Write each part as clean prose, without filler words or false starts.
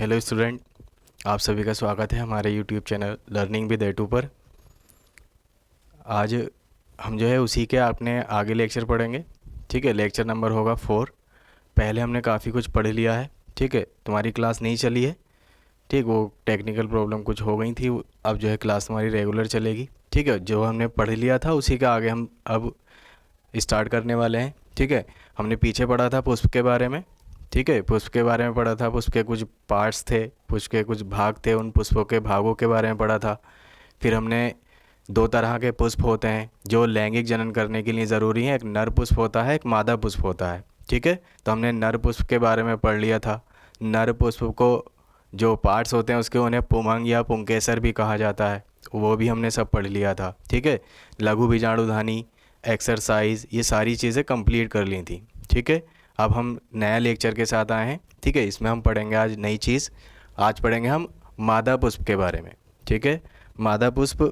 Hello student, आप सभी का स्वागत है हमारे यूट्यूब चैनल लर्निंग विद एटू पर। आज हम जो है उसी के आपने आगे लेक्चर पढ़ेंगे। ठीक है, लेक्चर नंबर होगा 4। पहले हमने काफ़ी कुछ पढ़ लिया है। ठीक है, तुम्हारी क्लास नहीं चली है। ठीक, वो टेक्निकल प्रॉब्लम कुछ हो गई थी। अब जो है क्लास तुम्हारी रेगुलर चलेगी। ठीक है, जो हमने पढ़ लिया था उसी का आगे हम अब स्टार्ट करने वाले हैं। ठीक है, हमने पीछे पढ़ा था पुष्प के बारे में। ठीक है, पुष्प के बारे में पढ़ा था, पुष्प के कुछ पार्ट्स थे, पुष्प के कुछ भाग थे, उन पुष्पों के भागों के बारे में पढ़ा था। फिर हमने 2 तरह के पुष्प होते हैं जो लैंगिक जनन करने के लिए ज़रूरी हैं। एक नर पुष्प होता है, एक मादा पुष्प होता है। ठीक है, तो हमने नर पुष्प के बारे में पढ़ लिया था। नर पुष्प को जो पार्ट्स होते हैं उसके उन्हें पुमंग या पुंकेसर भी कहा जाता है, वो भी हमने सब पढ़ लिया था। ठीक है, लघु बीजाणुधानी, एक्सरसाइज, ये सारी चीज़ें कंप्लीट कर ली थी। ठीक है, अब हम नया लेक्चर के साथ आए हैं। ठीक है, इसमें हम पढ़ेंगे आज नई चीज़। आज पढ़ेंगे हम मादा पुष्प के बारे में। ठीक है, मादा पुष्प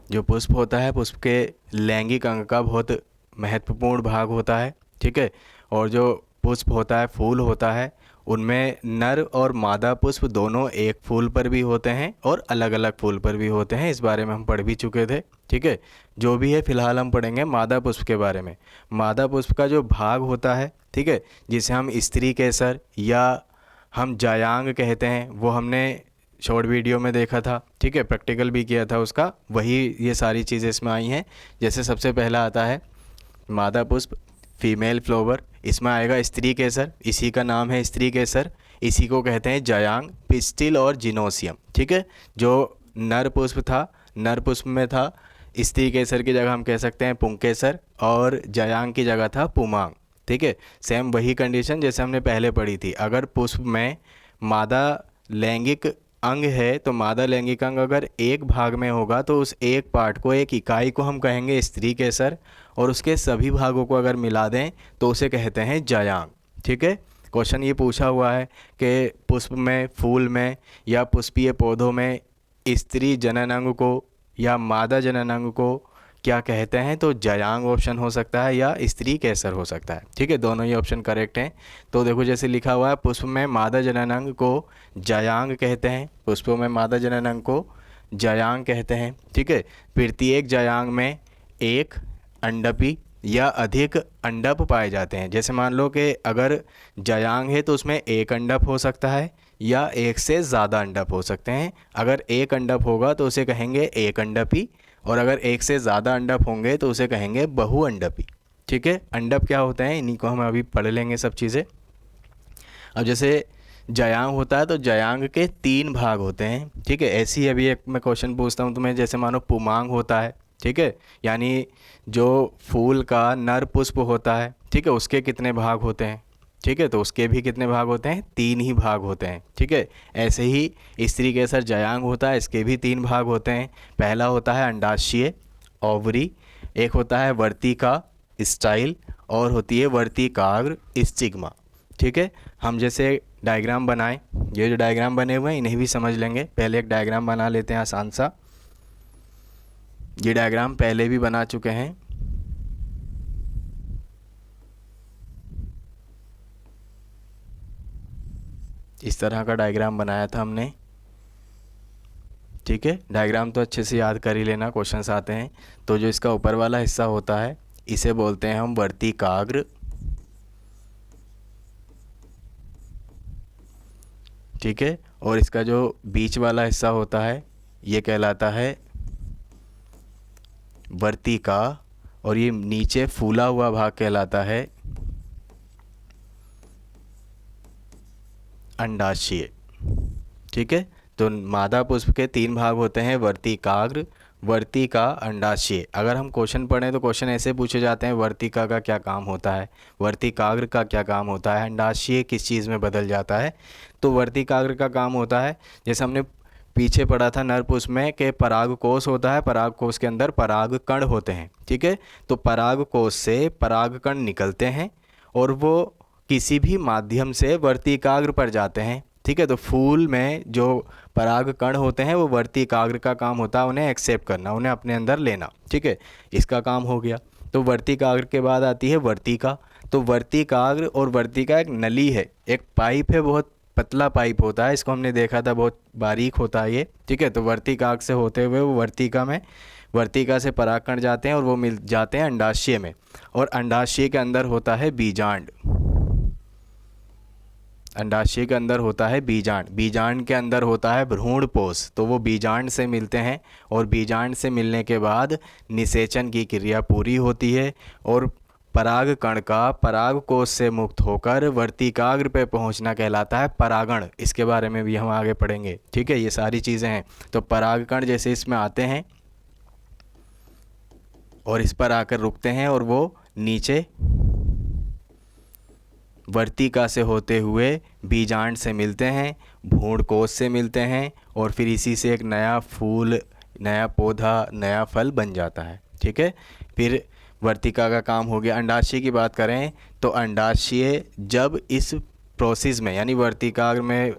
जो पुष्प होता है, पुष्प के लैंगिक अंग का बहुत महत्वपूर्ण भाग होता है। ठीक है, और जो पुष्प होता है, फूल होता है, उनमें नर और मादा पुष्प दोनों एक फूल पर भी होते हैं और अलग अलग फूल पर भी होते हैं। इस बारे में हम पढ़ भी चुके थे। ठीक है, जो भी है फिलहाल हम पढ़ेंगे मादा पुष्प के बारे में। मादा पुष्प का जो भाग होता है, ठीक है, जिसे हम स्त्री केसर या हम जायांग कहते हैं, वो हमने शॉर्ट वीडियो में देखा था। ठीक है, प्रैक्टिकल भी किया था उसका, वही ये सारी चीज़ें इसमें आई हैं। जैसे सबसे पहला आता है मादा पुष्प, फीमेल फ्लावर, इसमें आएगा स्त्री केसर, इसी का नाम है स्त्री केसर। इसी को कहते हैं जायांग, पिस्टिल और जिनोसियम। ठीक है, जो नर पुष्प था, नर पुष्प में था, स्त्री केसर की जगह हम कह सकते हैं पुंकेसर और जायांग की जगह था पुमांग। ठीक है, सेम वही कंडीशन जैसे हमने पहले पढ़ी थी। अगर पुष्प में मादा लैंगिक अंग है तो मादा लैंगिक अंग अगर एक भाग में होगा तो उस एक पार्ट को, एक इकाई को हम कहेंगे स्त्री केसर, और उसके सभी भागों को अगर मिला दें तो उसे कहते हैं जायांग। ठीक है, क्वेश्चन ये पूछा हुआ है कि पुष्प में, फूल में या पुष्पीय पौधों में स्त्री जनन अंग को या मादा जनन अंग को क्या कहते हैं, तो जायांग ऑप्शन हो सकता है या स्त्री केसर हो सकता है। ठीक है, दोनों ही ऑप्शन करेक्ट हैं। तो देखो जैसे लिखा हुआ है, पुष्प में मादा जनन अंग को जायांग कहते हैं, पुष्पों में मादा जनन अंग को जायांग कहते हैं। ठीक है, प्रत्येक जायांग में एक अंडपी या अधिक अंडप पाए जाते हैं। जैसे मान लो कि अगर जायांग है तो उसमें एक अंडप हो सकता है या एक से ज़्यादा अंडप हो सकते हैं। अगर एक अंडप होगा तो उसे कहेंगे एक अंडपी, और अगर एक से ज़्यादा अंडप होंगे तो उसे कहेंगे बहुअंडपी। ठीक है, अंडप क्या होते हैं, इन्हीं को हम अभी पढ़ लेंगे सब चीज़ें। अब जैसे जायांग होता है तो जायांग के 3 भाग होते हैं। ठीक है, ऐसी अभी एक मैं क्वेश्चन पूछता हूँ तुम्हें, जैसे मानो पुमांग होता है। ठीक है, यानी जो फूल का नर पुष्प होता है, ठीक है, उसके कितने भाग होते हैं। ठीक है, तो उसके भी कितने भाग होते हैं, 3 ही भाग होते हैं। ठीक है, ऐसे ही स्त्री केसर जायांग होता है, इसके भी 3 भाग होते हैं। पहला होता है अंडाशय, ओवरी, एक होता है वर्तिका, स्टाइल, और होती है वर्तिकाग्र, स्टिग्मा। ठीक है, हम जैसे डायग्राम बनाएं, ये जो डायग्राम बने हुए हैं इन्हें भी समझ लेंगे। पहले एक डायग्राम बना लेते हैं आसान सा। ये डायग्राम पहले भी बना चुके हैं। इस तरह का डायग्राम बनाया था हमने। ठीक है, डायग्राम तो अच्छे से याद कर ही लेना, क्वेश्चंस आते हैं। तो जो इसका ऊपर वाला हिस्सा होता है इसे बोलते हैं हम वर्तिकाग्र। ठीक है, और इसका जो बीच वाला हिस्सा होता है ये कहलाता है वर्तिका, और ये नीचे फूला हुआ भाग कहलाता है अंडाशय। ठीक है, तो मादा पुष्प के 3 भाग होते हैं, वर्तिकाग्र, वर्तिका, अंडाशय। अगर हम क्वेश्चन पढ़ें तो क्वेश्चन ऐसे पूछे जाते हैं, वर्तिका का क्या काम होता है, वर्तिकाग्र का क्या काम होता है, अंडाशय किस चीज़ में बदल जाता है। तो वर्तिकाग्र का काम होता है, जैसे हमने पीछे पढ़ा था नर पुष्प में कि परागकोश होता है, परागकोश के अंदर पराग कण होते हैं। ठीक है, तो परागकोश से पराग कण निकलते हैं और वो किसी भी माध्यम से वर्तिकाग्र पर जाते हैं। ठीक है, तो फूल में जो पराग कण होते हैं वो वर्तिकाग्र का काम होता है उन्हें एक्सेप्ट करना, उन्हें अपने अंदर लेना। ठीक है, इसका काम हो गया। तो वर्तिकाग्र के बाद आती है वर्तिका। तो वर्तिकाग्र और वर्तिका एक नली है, एक पाइप है, बहुत पतला पाइप होता है, इसको हमने देखा था, बहुत बारीक होता है ये, ठीक है। तो वर्तिकाग्र से होते हुए वो वर्तिका में, वर्तिका से परागकण जाते हैं और वो मिल जाते हैं अंडाशय में, और अंडाशय के अंदर होता है बीजांड। अंडाशय के अंदर होता है बीजांड, बीजांड के अंदर होता है भ्रूणपोष। तो वो बीजांड से मिलते हैं और बीजांड से मिलने के बाद निषेचन की क्रिया पूरी होती है और पराग कण का पराग कोश से मुक्त होकर वर्तिकाग्र पे पहुंचना कहलाता है परागण। इसके बारे में भी हम आगे पढ़ेंगे, ठीक है। ये सारी चीज़ें हैं। तो पराग कण जैसे इसमें आते हैं और इस पर आकर रुकते हैं और वो नीचे वर्तिका से होते हुए बीजांड से मिलते हैं, भ्रूणकोश से मिलते हैं और फिर इसी से एक नया फूल, नया पौधा, नया फल बन जाता है, ठीक है। फिर वर्तिका का काम हो गया। अंडाशय की बात करें तो अंडाशय जब इस प्रोसेस में यानी वर्तिकाग्र में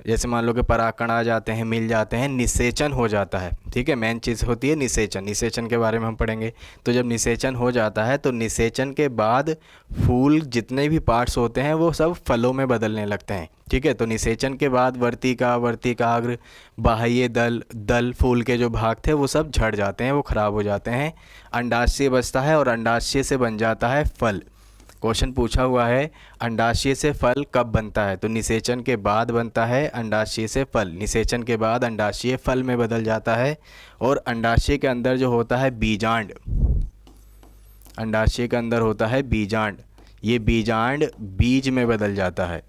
जैसे मान लो कि परागकण आ जाते हैं, मिल जाते हैं, निषेचन हो जाता है, ठीक है। मेन चीज़ होती है निषेचन, निषेचन के बारे में हम पढ़ेंगे। तो जब निषेचन हो जाता है तो निषेचन के बाद फूल जितने भी पार्ट्स होते हैं वो सब फलों में बदलने लगते हैं, ठीक है। तो निषेचन के बाद वर्तिका, वर्तिकाग्र, बाह्य दल, दल फूल के जो भाग थे वो सब झड़ जाते हैं, वो खराब हो जाते हैं। अंडाशय बचता है और अंडाशय से बन जाता है फल। क्वेश्चन पूछा हुआ है अंडाशय से फल कब बनता है, तो निषेचन के बाद बनता है अंडाशय से फल। निषेचन के बाद अंडाशय फल में बदल जाता है और अंडाशय के अंदर जो होता है बीजांड, अंडाशय के अंदर होता है बीजांड, ये बीजांड बीज में बदल जाता है,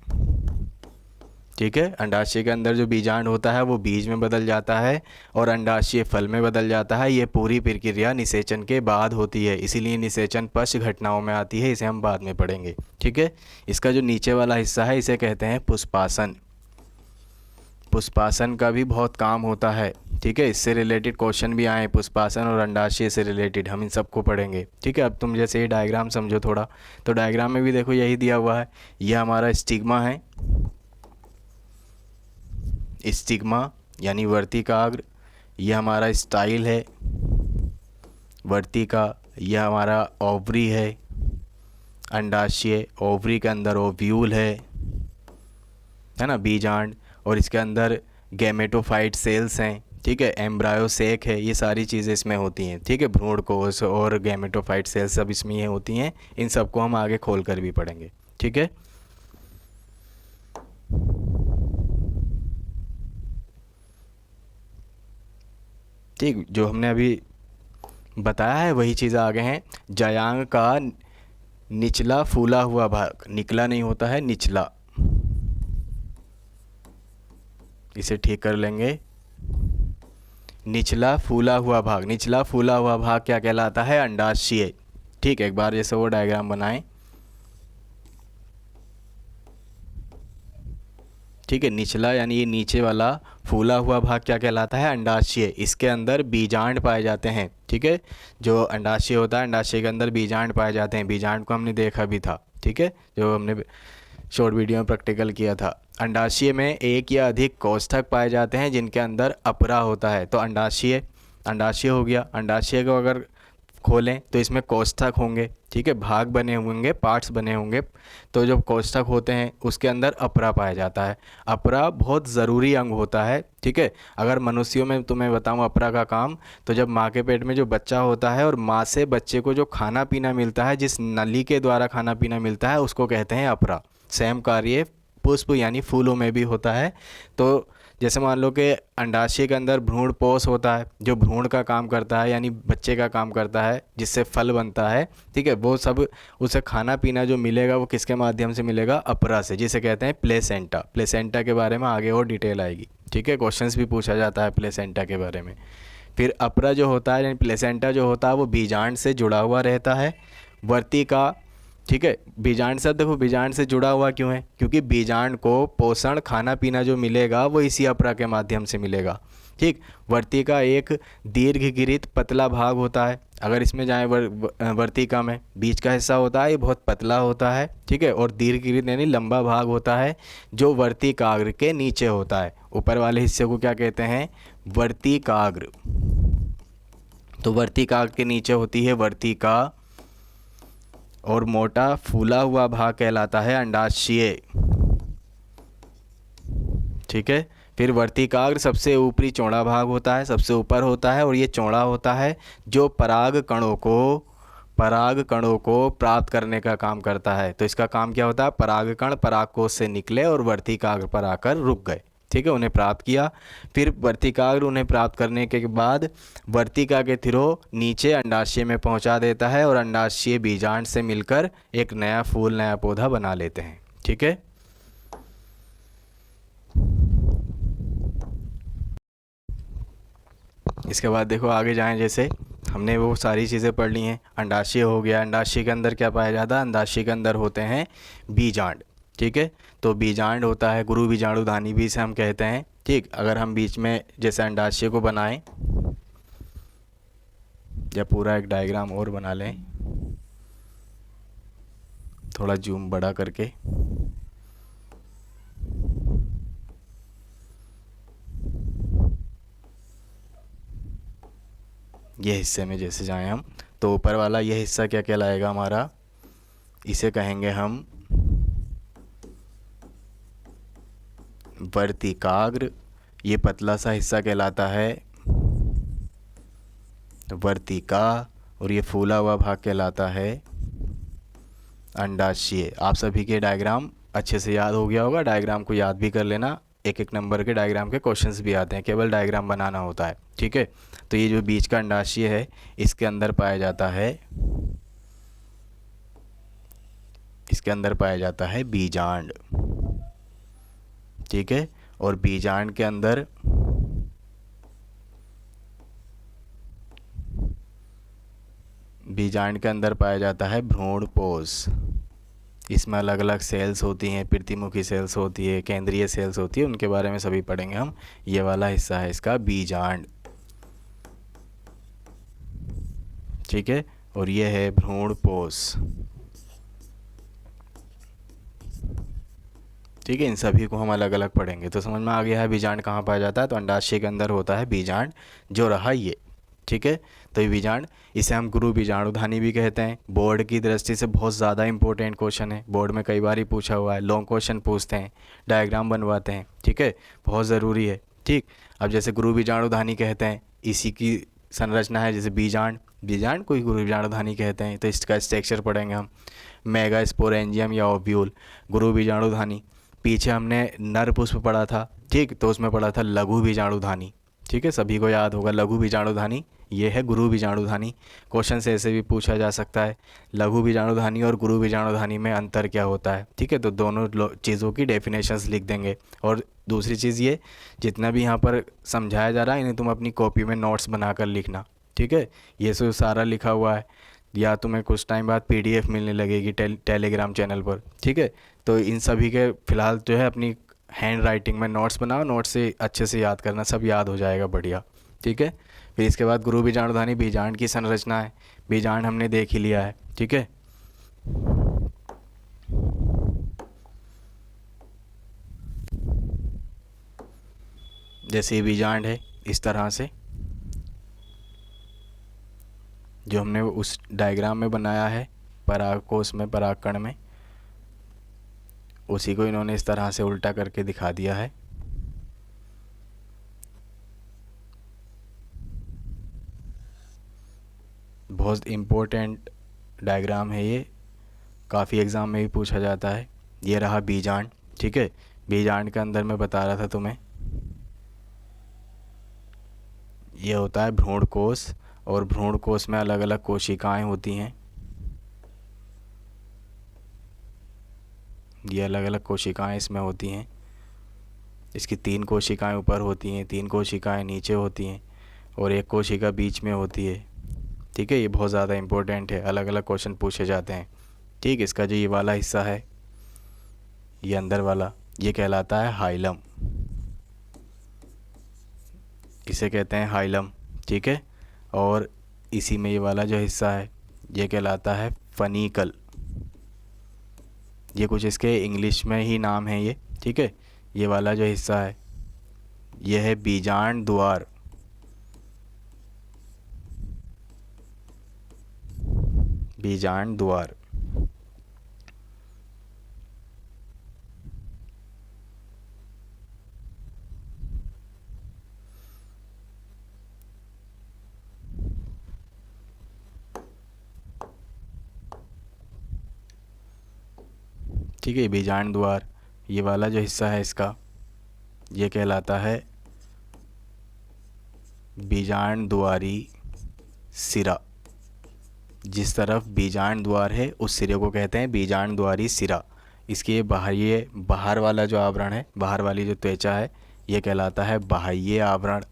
ठीक है। अंडाशय के अंदर जो बीजांड होता है वो बीज में बदल जाता है और अंडाशय फल में बदल जाता है। ये पूरी प्रक्रिया निषेचन के बाद होती है, इसीलिए निषेचन पश्च घटनाओं में आती है, इसे हम बाद में पढ़ेंगे, ठीक है। इसका जो नीचे वाला हिस्सा है इसे कहते हैं पुष्पासन। पुष्पासन का भी बहुत काम होता है, ठीक है। इससे रिलेटेड क्वेश्चन भी आए, पुष्पासन और अंडाशय से रिलेटेड, हम इन सबको पढ़ेंगे, ठीक है। अब तुम जैसे ये डायग्राम समझो थोड़ा, तो डायग्राम में भी देखो यही दिया हुआ है, यह हमारा स्टिग्मा है, स्टिग्मा यानी वर्तिकाग्र, यह हमारा स्टाइल है वर्तिका, यह हमारा ओवरी है अंडाशय, ओवरी के अंदर ओव्यूल है ना, बीजांड, और इसके अंदर गैमेटोफाइट सेल्स हैं, ठीक है, एम्ब्रायोसेक है, ये सारी चीज़ें इसमें होती हैं, ठीक है। भ्रूणकोश और गैमेटोफाइट सेल्स सब इसमें ये होती हैं, इन सबको हम आगे खोल कर भी पढ़ेंगे, ठीक है। ठीक, जो हमने अभी बताया है वही चीज़ आगे हैं। जायांग का निचला फूला हुआ भाग, निकला नहीं होता है, निचला, इसे ठीक कर लेंगे। निचला फूला हुआ भाग, निचला फूला हुआ भाग क्या कहलाता है, अंडाशय, ठीक है। एक बार जैसे वो डायग्राम बनाएं, ठीक है। निचला यानी ये नीचे वाला फूला हुआ भाग क्या कहलाता है, अंडाशय। इसके अंदर बीजांड पाए जाते हैं, ठीक है। जो अंडाशय होता है, अंडाशय के अंदर बीजांड पाए जाते हैं, बीजांड को हमने देखा भी था, ठीक है, जो हमने शॉर्ट वीडियो में प्रैक्टिकल किया था। अंडाशय में एक या अधिक कोष्ठक पाए जाते हैं जिनके अंदर अपरा होता है। तो अंडाशय, अंडाशय हो गया, अंडाशय को अगर खोलें तो इसमें कोष्ठक होंगे, ठीक है, भाग बने होंगे, पार्ट्स बने होंगे। तो जो कोष्ठक होते हैं उसके अंदर अपरा पाया जाता है। अपरा बहुत ज़रूरी अंग होता है, ठीक है। अगर मनुष्यों में तुम्हें बताऊं अपरा का काम, तो जब माँ के पेट में जो बच्चा होता है और माँ से बच्चे को जो खाना पीना मिलता है, जिस नली के द्वारा खाना पीना मिलता है, उसको कहते हैं अपरा। सेम कार्य पुष्प यानी फूलों में भी होता है। तो जैसे मान लो कि अंडाशय के अंदर भ्रूणपोष होता है, जो भ्रूण का काम करता है यानी बच्चे का काम करता है, जिससे फल बनता है, ठीक है। वो सब उसे खाना पीना जो मिलेगा वो किसके माध्यम से मिलेगा, अपरा से, जिसे कहते हैं प्लेसेंटा। प्लेसेंटा के बारे में आगे और डिटेल आएगी, ठीक है। क्वेश्चंस भी पूछा जाता है प्लेसेंटा के बारे में। फिर अपरा जो होता है यानी प्लेसेंटा जो होता है वो बीजांड से जुड़ा हुआ रहता है। वर्तिका, ठीक है, बीजांड से, देखो बीजांड से जुड़ा हुआ क्यों है, क्योंकि बीजांड को पोषण, खाना पीना जो मिलेगा वो इसी अपरा के माध्यम से मिलेगा, ठीक। वर्तिका एक दीर्घगिरित पतला भाग होता है। अगर इसमें जाए वर्तिका में बीच का हिस्सा होता है ये बहुत पतला होता है, ठीक है, और दीर्घगिरित यानी लंबा भाग होता है जो वर्तिकाग्र के नीचे होता है। ऊपर वाले हिस्से को क्या कहते हैं, वर्तिकाग्र। तो वर्तिकाग्र के नीचे होती है वर्तिका और मोटा फूला हुआ भाग कहलाता है अंडाशय। ठीक है। फिर वर्तिकाग्र सबसे ऊपरी चौड़ा भाग होता है, सबसे ऊपर होता है, और ये चौड़ा होता है, जो पराग कणों को प्राप्त करने का काम करता है। तो इसका काम क्या होता है, परागकण परागकोश से निकले और वर्तिकाग्र पर आकर रुक गए। ठीक है, उन्हें प्राप्त किया। फिर वर्तिकाग्र उन्हें प्राप्त करने के बाद वर्तिका के थ्रू नीचे अंडाशय में पहुंचा देता है, और अंडाशय बीजांड से मिलकर एक नया फूल, नया पौधा बना लेते हैं। ठीक है। इसके बाद देखो आगे जाएं, जैसे हमने वो सारी चीज़ें पढ़ ली हैं। अंडाशय हो गया, अंडाशय के अंदर क्या पाया जाता है, अंडाशय के अंदर होते हैं बीजांड। ठीक है, तो बीजांड होता है, गुरु बीजाणुधानी भी इसे हम कहते हैं। ठीक, अगर हम बीच में जैसे अंडाशय को बनाएं, या पूरा एक डायग्राम और बना लें, थोड़ा जूम बड़ा करके, ये हिस्से में जैसे जाएं हम, तो ऊपर वाला ये हिस्सा क्या कहलाएगा हमारा, इसे कहेंगे हम वर्तिकाग्र। ये पतला सा हिस्सा कहलाता है वर्तिका, और ये फूला हुआ भाग कहलाता है अंडाशय। आप सभी के डायग्राम अच्छे से याद हो गया होगा, डायग्राम को याद भी कर लेना। एक एक नंबर के डायग्राम के क्वेश्चंस भी आते हैं, केवल डायग्राम बनाना होता है। ठीक है, तो ये जो बीच का अंडाशय है, इसके अंदर पाया जाता है, इसके अंदर पाया जाता है बीजांड। ठीक है, और बीजांड के अंदर पाया जाता है भ्रूणपोष। इसमें अलग अलग सेल्स होती हैं, प्रतिमुखी सेल्स होती है, केंद्रीय सेल्स होती है, उनके बारे में सभी पढ़ेंगे हम। ये वाला हिस्सा है इसका बीजांड। ठीक है, और ये है भ्रूणपोष। ठीक है, इन सभी को हम अलग अलग पढ़ेंगे। तो समझ में आ गया है बीजांड कहाँ पाया जाता है, तो अंडाशय के अंदर होता है बीजांड, जो रहा ये। ठीक है, तो ये बीजांड, इसे हम गुरु बीजाणुधानी भी कहते हैं। बोर्ड की दृष्टि से बहुत ज़्यादा इंपॉर्टेंट क्वेश्चन है, बोर्ड में कई बार ही पूछा हुआ है, लॉन्ग क्वेश्चन पूछते हैं, डायग्राम बनवाते हैं। ठीक है, बहुत ज़रूरी है। ठीक, अब जैसे गुरु बीजाणुधानी कहते हैं, इसी की संरचना है जैसे बीजांड को ही गुरु बीजाणुधानी कहते हैं। तो इसका स्ट्रक्चर पढ़ेंगे हम, मेगा स्पोरेंजियम या ओव्यूल, गुरु बीजाणुधानी। पीछे हमने नर पुष्प पढ़ा था, ठीक, तो उसमें पढ़ा था लघु बीजाणुधानी। ठीक है, सभी को याद होगा लघु बीजाणुधानी, ये है गुरु बीजाणुधानी। क्वेश्चन से ऐसे भी पूछा जा सकता है, लघु बीजाणुधानी और गुरु बीजाणुधानी में अंतर क्या होता है। ठीक है, तो दोनों चीज़ों की डेफिनेशंस लिख देंगे। और दूसरी चीज़ ये, जितना भी यहाँ पर समझाया जा रहा है, इन्हें तुम अपनी कॉपी में नोट्स बनाकर लिखना। ठीक है, ये सब सारा लिखा हुआ है, या तुम्हें कुछ टाइम बाद PDF मिलने लगेगी टेलीग्राम चैनल पर। ठीक है, तो इन सभी के फ़िलहाल जो है अपनी हैंड राइटिंग में नोट्स बनाओ, नोट्स से अच्छे से याद करना, सब याद हो जाएगा बढ़िया। ठीक है, फिर इसके बाद गुरु बीजाणुधानी, बीजांड की संरचना है, बीजांड हमने देख ही लिया है। ठीक है, जैसे ये बीजांड है, इस तरह से जो हमने उस डायग्राम में बनाया है, परागकोश में, परागकण में, उसी को इन्होंने इस तरह से उल्टा करके दिखा दिया है। बहुत इम्पोर्टेंट डायग्राम है ये, काफ़ी एग्ज़ाम में भी पूछा जाता है। ये रहा बीजांड। ठीक है, बीजांड के अंदर मैं बता रहा था तुम्हें, ये होता है भ्रूणकोश, और भ्रूणकोश में अलग अलग कोशिकाएं होती हैं। ये अलग अलग कोशिकाएं इसमें होती हैं। इसकी 3 कोशिकाएं ऊपर होती हैं, 3 कोशिकाएं नीचे होती हैं, और एक कोशिका बीच में होती है। ठीक है, ये बहुत ज़्यादा इम्पोर्टेंट है, अलग अलग क्वेश्चन पूछे जाते हैं। ठीक, इसका जो ये वाला हिस्सा है, ये अंदर वाला, ये कहलाता है हाइलम, इसे कहते हैं हाइलम। ठीक है, और इसी में ये वाला जो हिस्सा है, ये कहलाता है फनीकल। ये कुछ इसके इंग्लिश में ही नाम है ये। ठीक है, ये वाला जो हिस्सा है, ये है बीजांड द्वार। बीजांड द्वार। ठीक है। बीजांड द्वार, ये वाला जो हिस्सा है इसका, ये कहलाता है बीजांड द्वारी सिरा। जिस तरफ बीजांड द्वार है उस सिरे को कहते हैं बीजांड द्वारी सिरा। इसके बाह्य, बाहर वाला जो आवरण है, बाहर वाली जो त्वचा है, ये कहलाता है बाह्य आवरण।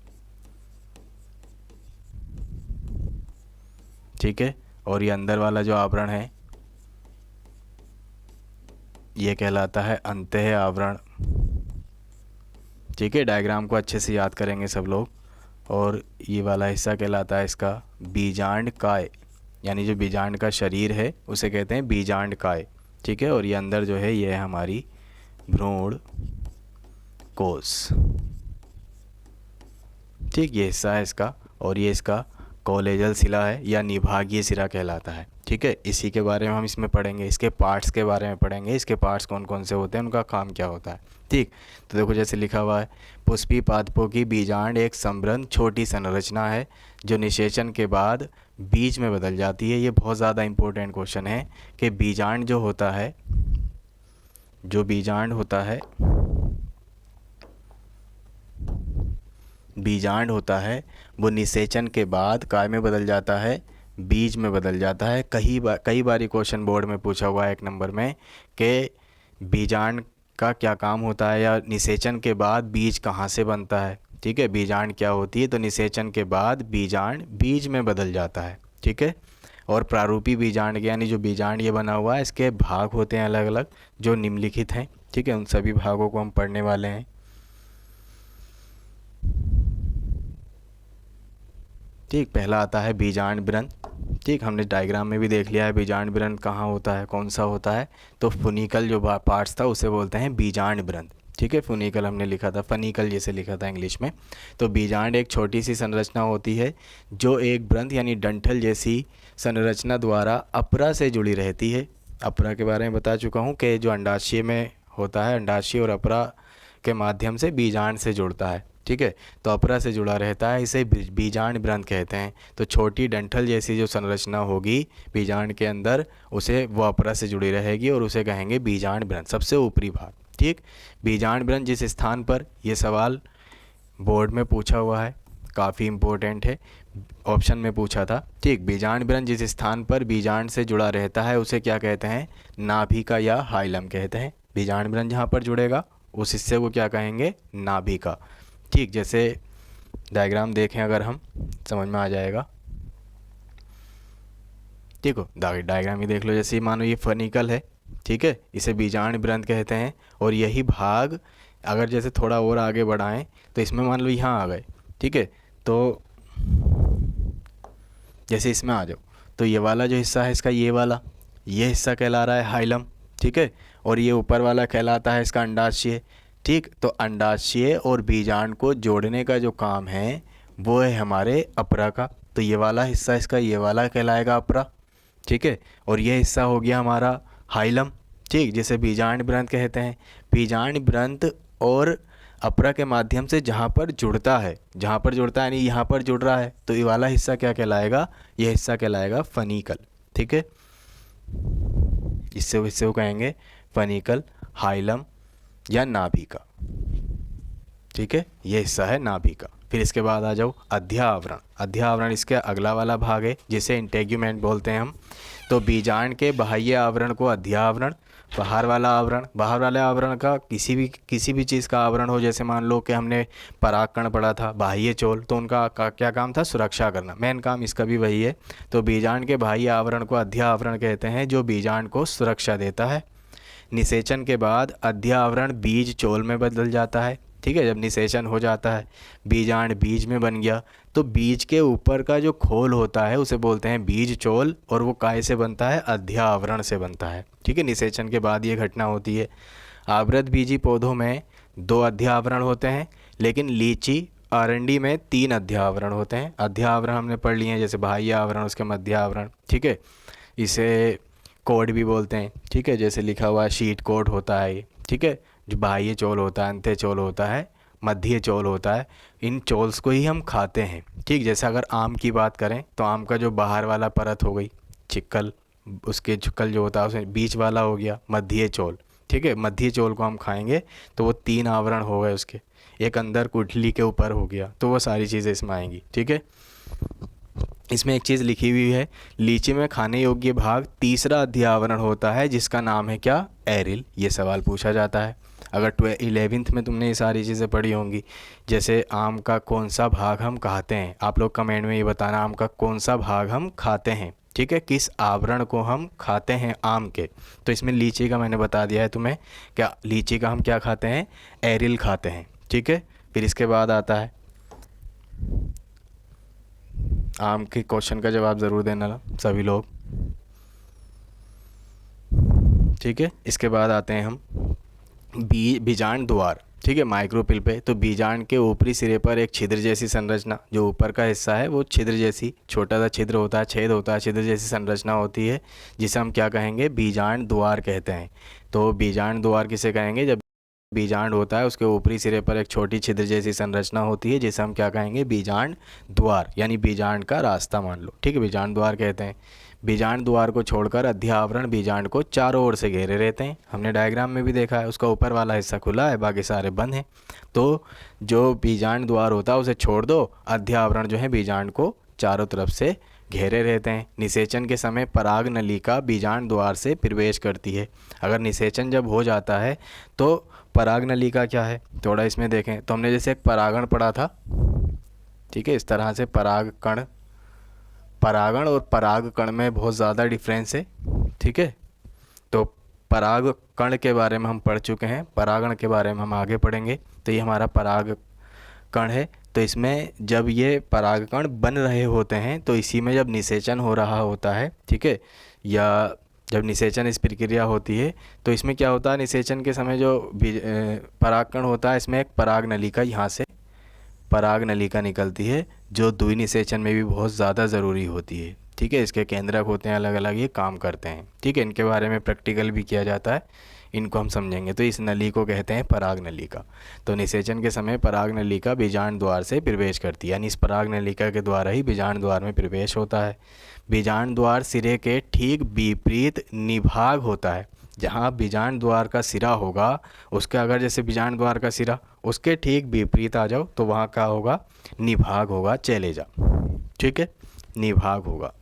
ठीक है। और ये अंदर वाला जो आवरण है ये कहलाता है अंतः आवरण। ठीक है। डायग्राम को अच्छे से याद करेंगे सब लोग। और ये वाला हिस्सा कहलाता है इसका बीजांड काय, यानी जो बीजांड का शरीर है उसे कहते हैं बीजांड काय। ठीक है। और ये अंदर जो है ये है हमारी भ्रूण कोश। ठीक, ये हिस्सा है इसका। और ये इसका कॉलेजल सिरा है या निभागीय सिरा कहलाता है। ठीक है। इसी के बारे में हम इसमें पढ़ेंगे, इसके पार्ट्स के बारे में पढ़ेंगे, इसके पार्ट्स कौन कौन से होते हैं, उनका काम क्या होता है। ठीक। तो देखो जैसे लिखा हुआ है, पुष्पीय पादपों की बीजांड एक समृद्ध छोटी संरचना है जो निषेचन के बाद बीज में बदल जाती है। ये बहुत ज़्यादा इम्पोर्टेंट क्वेश्चन है कि बीजांड जो होता है, जो बीजांड होता है, बीजांड होता है वो निषेचन के बाद काय में बदल जाता है, बीज में बदल जाता है। कई बार क्वेश्चन बोर्ड में पूछा हुआ है 1 नंबर में कि बीजांड का क्या काम होता है, या निषेचन के बाद बीज कहाँ से बनता है। ठीक है। बीजांड क्या होती है, तो निषेचन के बाद बीजांड बीज में बदल जाता है। ठीक है। और प्रारूपी बीजांड यानी जो बीजांड ये बना हुआ है, इसके भाग होते हैं अलग अलग जो निम्नलिखित हैं। ठीक है। उन सभी भागों को हम पढ़ने वाले हैं। ठीक, पहला आता है बीजांड व्रंत। ठीक, हमने डायग्राम में भी देख लिया है बीजांड व्रंत कहाँ होता है, कौन सा होता है। तो फुनिकल जो पार्ट्स था उसे बोलते हैं बीजांड व्रंत। ठीक है। फुनिकल हमने लिखा था, फनिकल जैसे लिखा था इंग्लिश में। तो बीजांड एक छोटी सी संरचना होती है जो एक व्रंत यानी डंठल जैसी संरचना द्वारा अपरा से जुड़ी रहती है। अपरा के बारे में बता चुका हूँ कि जो अंडाशय में होता है, अंडाशय और अपरा के माध्यम से बीजांड से जुड़ता है। ठीक है। तो अपरा से जुड़ा रहता है, इसे बीजांड व्रंत कहते हैं। तो छोटी डंठल जैसी जो संरचना होगी बीजांड के अंदर, उसे वो अपरा से जुड़ी रहेगी और उसे कहेंगे बीजांड व्रंत, सबसे ऊपरी भाग। ठीक। बीजांड व्रंत जिस स्थान पर, ये सवाल बोर्ड में पूछा हुआ है, काफ़ी इम्पोर्टेंट है, ऑप्शन में पूछा था। ठीक। बीजांड व्रंत जिस स्थान पर बीजांड से जुड़ा रहता है उसे क्या कहते हैं, नाभिका या हाइलम कहते हैं। बीजांड व्रंत जहाँ पर जुड़ेगा उस हिस्से को क्या कहेंगे, नाभिका। ठीक, जैसे डायग्राम देखें अगर हम, समझ में आ जाएगा। ठीक हो, डायग्राम ही देख लो। जैसे मानो ये फनिकल है, ठीक है, इसे बीजांड व्रंत कहते हैं। और यही भाग अगर जैसे थोड़ा और आगे बढ़ाएं तो इसमें मान लो यहाँ आ गए। ठीक है। तो जैसे इसमें आ जाओ तो ये वाला जो हिस्सा है इसका, ये हिस्सा कहला रहा है हाइलम। ठीक है। और ये ऊपर वाला कहलाता है इसका अंडाशय। ठीक। तो अंडाशय और बीजांड को जोड़ने का जो काम है वो है हमारे अपरा का। तो ये वाला हिस्सा इसका, ये वाला कहलाएगा अपरा। ठीक है। और ये हिस्सा हो गया हमारा हाइलम। ठीक, जिसे बीजांड व्रंत कहते हैं। बीजांड व्रंत और अपरा के माध्यम से जहाँ पर जुड़ता है, यानी यहाँ पर जुड़ रहा है, तो ये वाला हिस्सा क्या कहलाएगा, ये हिस्सा कहलाएगा फनिकल। ठीक है। इससे हिस्से को कहेंगे फनिकल, हाइलम या नाभिका। ठीक है। ये हिस्सा है नाभिका। फिर इसके बाद आ जाओ अध्यावरण। अध्यावरण इसके अगला वाला भाग है जिसे इंटेग्यूमेंट बोलते हैं हम। तो बीजांड के बाह्य आवरण को अध्यावरण, बाहर वाला आवरण का किसी भी चीज़ का आवरण हो, जैसे मान लो कि हमने परागकण पढ़ा था, बाह्य चोल, तो उनका क्या काम था, सुरक्षा करना। मेन काम इसका भी वही है। तो बीजांड के बाह्य आवरण को अध्यावरण कहते हैं, जो बीजांड को सुरक्षा देता है। निषेचन के बाद अध्यावरण बीज चोल में बदल जाता है। ठीक है। जब निषेचन हो जाता है, बीजांड बीज में बन गया, तो बीज के ऊपर का जो खोल होता है उसे बोलते हैं बीज चोल, और वो काय से बनता है, अध्यावरण से बनता है। ठीक है। निषेचन के बाद ये घटना होती है। आवृत बीजी पौधों में 2 अध्यावरण होते हैं, लेकिन लीची, अरंडी में 3 अध्यावरण होते हैं। अध्यावरण हमने पढ़ लिए हैं, जैसे बाह्य आवरण, उसके मध्य आवरण। ठीक है। इसे कोड भी बोलते हैं। ठीक है। जैसे लिखा हुआ है शीट कोड होता है ये। ठीक है। जो बाह्य चोल होता है, अंत्य चोल होता है, मध्य चोल होता है। इन चोल्स को ही हम खाते हैं। ठीक। जैसे अगर आम की बात करें तो आम का जो बाहर वाला परत हो गई छिक्कल, उसके छिक्कल जो होता है उसमें बीच वाला हो गया मध्य चोल। ठीक है, मध्य चोल को हम खाएंगे तो वो 3 आवरण हो गए उसके, एक अंदर गुठली के ऊपर हो गया, तो वो सारी चीज़ें इसमें आएंगी। ठीक है, इसमें एक चीज़ लिखी हुई है, लीची में खाने योग्य भाग तीसरा अध्यावरण होता है जिसका नाम है क्या, एरिल। ये सवाल पूछा जाता है। अगर 11th में तुमने ये सारी चीज़ें पढ़ी होंगी, जैसे आम का कौन सा भाग हम खाते हैं, आप लोग कमेंट में ये बताना आम का कौन सा भाग हम खाते हैं। ठीक है, किस आवरण को हम खाते हैं आम के, तो इसमें लीची का मैंने बता दिया है तुम्हें, क्या लीची का हम क्या खाते हैं, एरिल खाते हैं। ठीक है, फिर इसके बाद आता है आम के क्वेश्चन का जवाब ज़रूर देना सभी लोग। ठीक है, इसके बाद आते हैं हम बीजांड द्वार। ठीक है, माइक्रोपिल पे, तो बीजांड के ऊपरी सिरे पर एक छिद्र जैसी संरचना, जो ऊपर का हिस्सा है वो छिद्र जैसी, छोटा सा छिद्र होता है, छेद होता है, छिद्र जैसी संरचना होती है, जिसे हम क्या कहेंगे, बीजांड द्वार कहते हैं। तो बीजांड द्वार किसे कहेंगे, जब बीजांड होता है उसके ऊपरी सिरे पर एक छोटी छिद्र जैसी संरचना होती है, जिसे हम क्या कहेंगे, बीजांड द्वार, यानी बीजांड का रास्ता मान लो। ठीक है, बीजांड द्वार कहते हैं। बीजांड द्वार को छोड़कर अध्यावरण बीजांड को चारों ओर से घेरे रहते हैं, हमने डायग्राम में भी देखा है, उसका ऊपर वाला हिस्सा खुला है, बाकी सारे बंद हैं। तो जो बीजांड द्वार होता है उसे छोड़ दो, अध्यावरण जो है बीजांड को चारों तरफ से घेरे रहते हैं। निषेचन के समय पराग नलिका बीजांड द्वार से प्रवेश करती है। अगर निषेचन जब हो जाता है तो पराग नलिका क्या है, थोड़ा इसमें देखें तो हमने जैसे एक परागण पढ़ा था। ठीक है, इस तरह से परागण और पराग कण में बहुत ज़्यादा डिफरेंस है। ठीक है, तो पराग कण के बारे में हम पढ़ चुके हैं, परागण के बारे में हम आगे पढ़ेंगे। तो ये हमारा पराग कण है, तो इसमें जब ये परागकण बन रहे होते हैं तो इसी में जब निषेचन हो रहा होता है, ठीक है, या जब निषेचन इस प्रक्रिया होती है तो इसमें क्या होता है, निषेचन के समय जो परागकण होता है इसमें एक पराग नलिका, यहाँ से पराग नलिका निकलती है, जो द्विनिषेचन में भी बहुत ज़्यादा ज़रूरी होती है। ठीक है, इसके केंद्रक होते हैं अलग अलग, ये काम करते हैं। ठीक है, इनके बारे में प्रैक्टिकल भी किया जाता है, इनको हम समझेंगे। तो इस नली को कहते हैं पराग नलिका। तो निषेचन के समय पराग नलिका बीजांड द्वार से प्रवेश करती है, यानी इस पराग नलिका के द्वारा ही बीजांड द्वार में प्रवेश होता है। बीजांड द्वार सिरे के ठीक विपरीत निभाग होता है, जहाँ बीजांड द्वार का सिरा होगा उसके, अगर जैसे बीजांड द्वार का सिरा उसके ठीक विपरीत आ जाओ तो वहाँ क्या होगा, निभाग होगा, चले जा। ठीक है, निभाग होगा।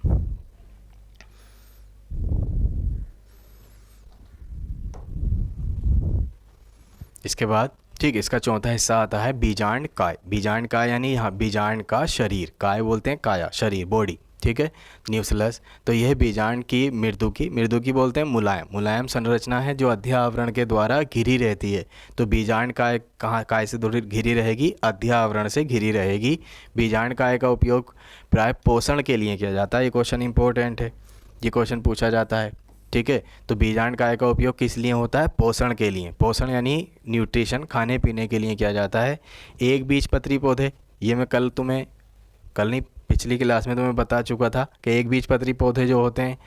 इसके बाद ठीक, इसका चौथा हिस्सा आता है बीजांड काय। बीजांड काय यानी यहाँ बीजांड का शरीर, काय बोलते हैं काया, शरीर, बॉडी। ठीक है, न्यूक्लियस। तो यह बीजांड की मृदुकी बोलते हैं मुलायम संरचना है, जो अध्यावरण के द्वारा घिरी रहती है। तो बीजांड काय काय से घिरी रहेगी, अध्यावरण से घिरी रहेगी। बीजांड काय का उपयोग प्राय पोषण के लिए किया जाता है। ये क्वेश्चन इंपॉर्टेंट है, ये क्वेश्चन पूछा जाता है। ठीक है, तो बीजांड काय का उपयोग किस लिए होता है, पोषण के लिए। पोषण यानी न्यूट्रिशन, खाने पीने के लिए किया जाता है। एक बीजपत्री पौधे, ये मैं कल नहीं पिछली क्लास में तुम्हें बता चुका था कि एक बीजपत्री पौधे जो होते हैं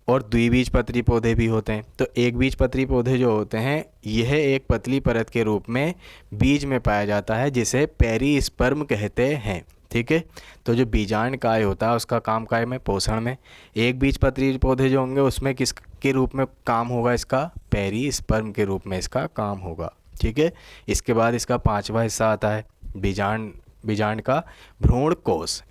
और द्विबीजपत्री पौधे भी होते हैं। तो एक बीजपत्री पौधे जो होते हैं यह एक पतली परत के रूप में बीज में पाया जाता है, जिसे पेरिस्पर्म कहते हैं। ठीक है, तो जो बीजांड काय होता है उसका काम काय में, पोषण में। एक बीजपत्री पौधे जो होंगे उसमें किस के रूप में काम होगा, इसका पेरिस्पर्म के रूप में इसका काम होगा। ठीक है, इसके बाद इसका पांचवा हिस्सा आता है बीजांड का भ्रूण कोश,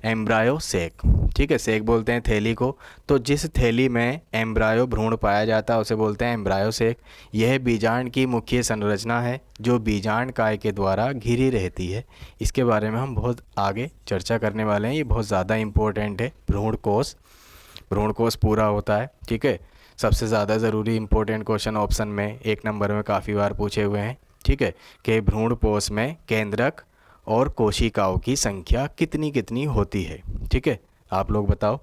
एम्ब्रायो सेक। ठीक है, सेक बोलते हैं थैली को। तो जिस थैली में एम्ब्रायो भ्रूण पाया जाता है उसे बोलते हैं एम्ब्रायो सेक। यह बीजांड की मुख्य संरचना है, जो बीजांड काय के द्वारा घिरी रहती है। इसके बारे में हम बहुत आगे चर्चा करने वाले हैं, ये बहुत ज़्यादा इम्पोर्टेंट है। भ्रूण कोश पूरा होता है। ठीक है, सबसे ज़्यादा ज़रूरी इंपॉर्टेंट क्वेश्चन ऑप्शन में 1 नंबर में काफ़ी बार पूछे हुए हैं। ठीक है, कि भ्रूण कोश में केंद्रक और कोशिकाओं की संख्या कितनी कितनी होती है। ठीक है, आप लोग बताओ।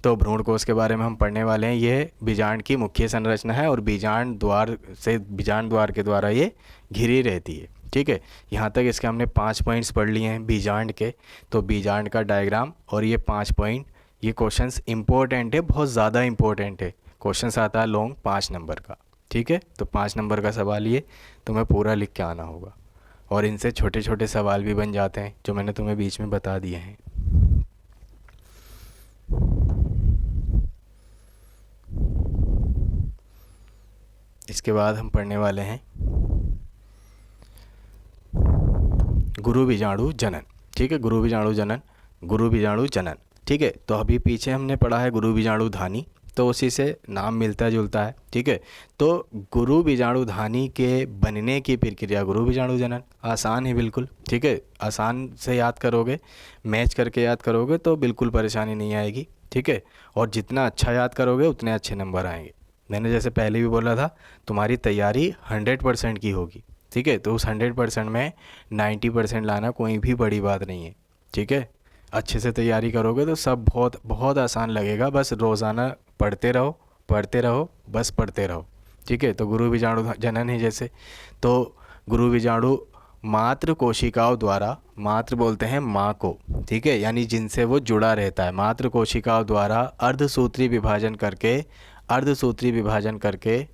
तो भ्रूण कोश के बारे में हम पढ़ने वाले हैं। ये बीजांड की मुख्य संरचना है और बीजांड द्वार के द्वारा ये घिरी रहती है। ठीक है, यहाँ तक इसके हमने 5 पॉइंट्स पढ़ लिए हैं बीजांड के। तो बीजांड का डायग्राम और ये 5 पॉइंट, ये क्वेश्चंस इंपॉर्टेंट है, बहुत ज़्यादा इंपॉर्टेंट है। क्वेश्चंस आता है लॉन्ग 5 नंबर का। ठीक है, तो 5 नंबर का सवाल ये तुम्हें पूरा लिख के आना होगा, और इनसे छोटे छोटे सवाल भी बन जाते हैं जो मैंने तुम्हें बीच में बता दिए हैं। इसके बाद हम पढ़ने वाले हैं गुरु बीजाणु जनन। ठीक है, गुरु बीजाणु जनन, गुरु बीजाणु जनन। ठीक है, तो अभी पीछे हमने पढ़ा है गुरु बीजाणु धानी, तो उसी से नाम मिलता जुलता है। ठीक है, तो गुरु बीजाणु धानी के बनने की प्रक्रिया गुरु बीजाणु जनन। आसान है बिल्कुल। ठीक है, आसान से याद करोगे, मैच करके याद करोगे तो बिल्कुल परेशानी नहीं आएगी। ठीक है, और जितना अच्छा याद करोगे उतने अच्छे नंबर आएंगे। मैंने जैसे पहले भी बोला था, तुम्हारी तैयारी 100% की होगी। ठीक है, तो उस 100% में 90% लाना कोई भी बड़ी बात नहीं है। ठीक है, अच्छे से तैयारी करोगे तो सब बहुत बहुत आसान लगेगा। बस रोज़ाना पढ़ते रहो, पढ़ते रहो, बस पढ़ते रहो। ठीक है, तो गुरु बीजाणु जनन है जैसे, तो गुरु बीजाणु मातृ कोशिकाओं द्वारा, मातृ बोलते हैं माँ को, ठीक है, यानी जिनसे वो जुड़ा रहता है, मातृ कोशिकाओं द्वारा अर्धसूत्री विभाजन करके, अर्धसूत्री विभाजन करके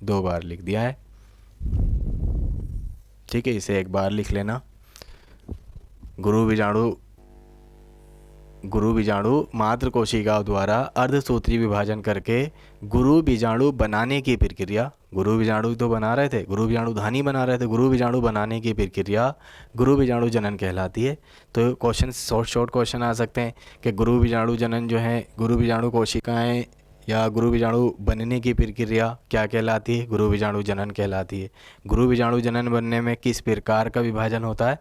2 बार लिख दिया है। ठीक है, इसे 1 बार लिख लेना। गुरु बीजाणु मातृ कोशिकाओं द्वारा अर्धसूत्री विभाजन करके गुरु बीजाणु बनाने की प्रक्रिया, गुरु बीजाणु तो बना रहे थे, गुरु बीजाणु धानी बना रहे थे, गुरु बीजाणु बनाने की प्रक्रिया गुरु बीजाणु जनन कहलाती है। तो क्वेश्चन शॉर्ट क्वेश्चन आ सकते हैं कि गुरु बीजाणु जनन जो है, गुरु बीजाणु कोशिकाएं या गुरु बीजाणु बनने की प्रक्रिया क्या कहलाती है? गुरु बीजाणु जनन कहलाती है। गुरु बीजाणु जनन बनने में किस प्रकार का विभाजन होता है?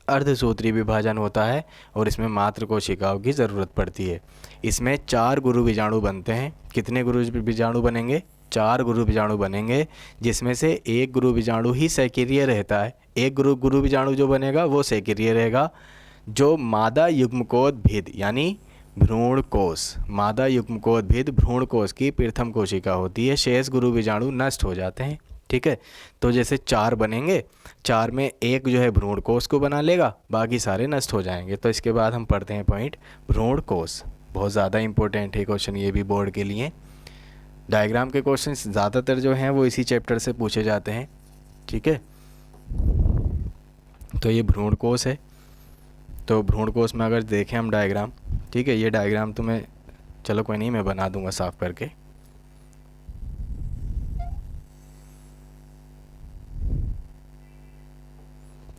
अर्धसूत्री विभाजन होता है, और इसमें मातृ कोशिकाओं की ज़रूरत पड़ती है। इसमें 4 गुरु बीजाणु बनते हैं। कितने गुरु बीजाणु बनेंगे? 4 गुरु बीजाणु बनेंगे, जिसमें से एक गुरु बीजाणु ही सक्रिय रहता है। एक गुरु बीजाणु जो बनेगा वो सक्रिय रहेगा, जो मादा युग्मकोद्भिद यानी भ्रूण कोश, मादा युग्मकोद्भिद भ्रूण कोश की प्रथम कोशिका होती है। शेष गुरु बीजाणु नष्ट हो जाते हैं। ठीक है, तो जैसे 4 बनेंगे, 4 में एक जो है भ्रूण कोश को बना लेगा, बाकी सारे नष्ट हो जाएंगे। तो इसके बाद हम पढ़ते हैं पॉइंट भ्रूण कोश। बहुत ज़्यादा इंपॉर्टेंट है क्वेश्चन ये भी बोर्ड के लिए। डायग्राम के क्वेश्चन ज़्यादातर जो हैं वो इसी चैप्टर से पूछे जाते हैं। ठीक है, तो ये भ्रूण कोश है। तो भ्रूण कोश में अगर देखें हम डायग्राम, ठीक है, ये डायग्राम तो मैं, चलो कोई नहीं, मैं बना दूंगा साफ करके।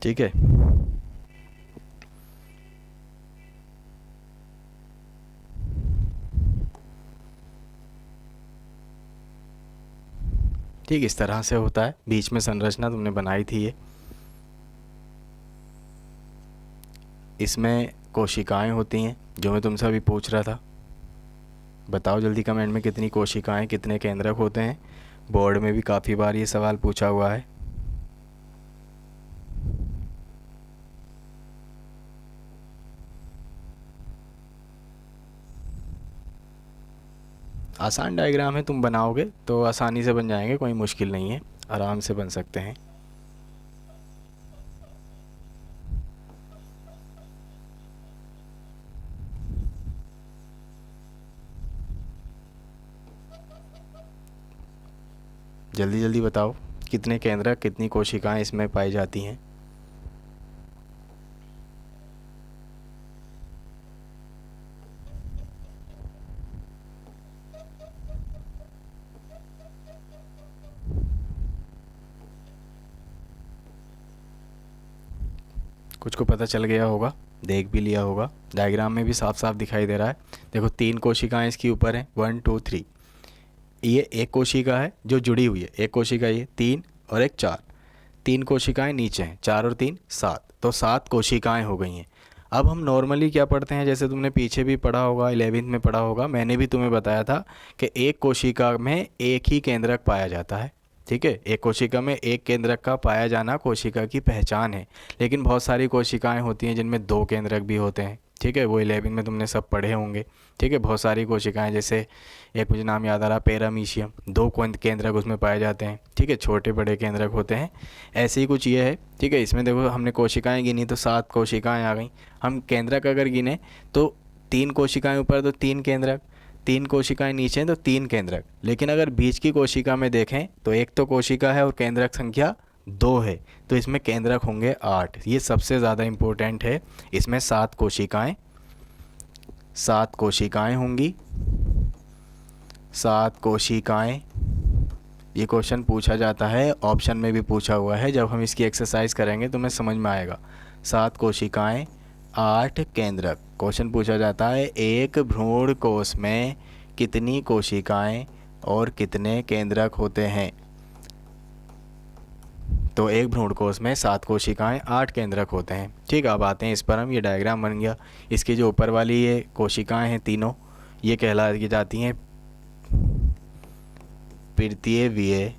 ठीक है, ठीक इस तरह से होता है। बीच में संरचना तुमने बनाई थी ये, इसमें कोशिकाएं होती हैं जो मैं तुमसे अभी पूछ रहा था। बताओ जल्दी कमेंट में कितनी कोशिकाएं, कितने केंद्रक होते हैं। बोर्ड में भी काफ़ी बार ये सवाल पूछा हुआ है। आसान डायग्राम है, तुम बनाओगे तो आसानी से बन जाएंगे, कोई मुश्किल नहीं है, आराम से बन सकते हैं। जल्दी जल्दी बताओ कितने केंद्रक, कितनी कोशिकाएं इसमें पाई जाती हैं। कुछ को पता चल गया होगा, देख भी लिया होगा, डायग्राम में भी साफ साफ दिखाई दे रहा है। देखो 3 कोशिकाएं इसके ऊपर हैं, 1 2 3। ये एक कोशिका है जो जुड़ी हुई है, एक कोशिका ये 3 और एक 4। 3 कोशिकाएं नीचे हैं, 4 और 3 7, तो 7 कोशिकाएं हो गई हैं। अब हम नॉर्मली क्या पढ़ते हैं, जैसे तुमने पीछे भी पढ़ा होगा, 11वीं में पढ़ा होगा, मैंने भी तुम्हें बताया था कि एक कोशिका में एक ही केंद्रक पाया जाता है। ठीक है, एक कोशिका में एक केंद्रक का पाया जाना कोशिका की पहचान है। लेकिन बहुत सारी कोशिकाएं होती हैं जिनमें 2 केंद्रक भी होते हैं। ठीक है, वो 11 में तुमने सब पढ़े होंगे। ठीक है, बहुत सारी कोशिकाएं, जैसे एक मुझे नाम याद आ रहा, पैरामीशियम, 2 केंद्रक उसमें पाए जाते हैं। ठीक है, छोटे बड़े केंद्रक होते हैं। ऐसे ही कुछ ये है। ठीक है, इसमें देखो हमने कोशिकाएं गिनी तो 7 कोशिकाएं आ गई। हम केंद्रक अगर गिने तो 3 कोशिकाएं ऊपर तो 3 केंद्रक, 3 कोशिकाएं नीचे हैं तो 3 केंद्रक। लेकिन अगर बीच की कोशिका में देखें तो एक तो कोशिका है और केंद्रक संख्या 2 है, तो इसमें केंद्रक होंगे 8। ये सबसे ज़्यादा इम्पोर्टेंट है। इसमें 7 कोशिकाएं होंगी, 7 कोशिकाएं ये क्वेश्चन पूछा जाता है, ऑप्शन में भी पूछा हुआ है। जब हम इसकी एक्सरसाइज करेंगे तो हमें समझ में आएगा। 7 कोशिकाएं 8 केंद्रक। क्वेश्चन पूछा जाता है एक भ्रूण कोश में कितनी कोशिकाएं और कितने केंद्रक होते हैं। तो एक भ्रूण कोश में 7 कोशिकाएं 8 केंद्रक होते हैं। ठीक, अब आते हैं इस पर हम। ये डायग्राम बन गया। इसकी जो ऊपर वाली ये कोशिकाएं हैं तीनों, ये कहलाई जाती हैं पितृवीय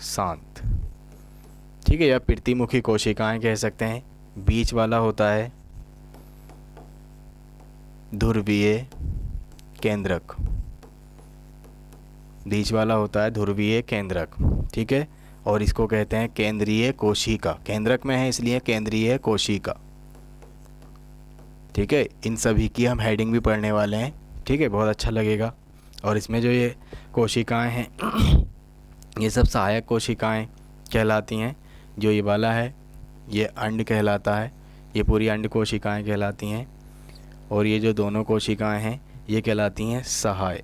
सांत। ठीक है, या पितृमुखी कोशिकाएं कह सकते हैं। बीच वाला होता है ध्रुवीय केंद्रक। बीच वाला होता है ध्रुवीय केंद्रक। ठीक है, और इसको कहते हैं केंद्रीय कोशिका। केंद्रक में है इसलिए केंद्रीय कोशिका। ठीक है, इन सभी की हम हेडिंग भी पढ़ने वाले हैं। ठीक है, बहुत अच्छा लगेगा। और इसमें जो ये कोशिकाएं हैं ये सब सहायक कोशिकाएं कहलाती हैं। जो ये वाला है ये अंड कहलाता है, ये पूरी अंड कोशिकाएं कहलाती हैं। और ये जो दोनों कोशिकाएं हैं ये कहलाती हैं सहाय।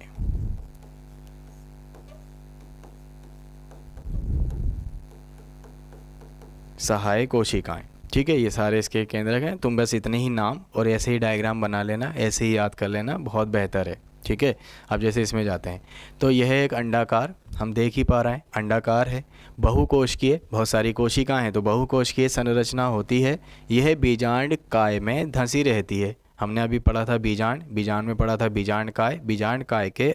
सहाय कोशिकाएं। ठीक है, ये सारे इसके केंद्रक हैं। तुम बस इतने ही नाम और ऐसे ही डायग्राम बना लेना, ऐसे ही याद कर लेना, बहुत बेहतर है। ठीक है, अब जैसे इसमें जाते हैं तो यह एक अंडाकार, हम देख ही पा रहे हैं अंडाकार है। बहुकोशिकीय, बहुत सारी कोशिकाएं हैं तो बहुकोशिकीय संरचना होती है। यह बीजांड काय में धंसी रहती है। हमने अभी पढ़ा था बीजांड, बीजांड में पढ़ा था बीजांड काय। बीजांड काय के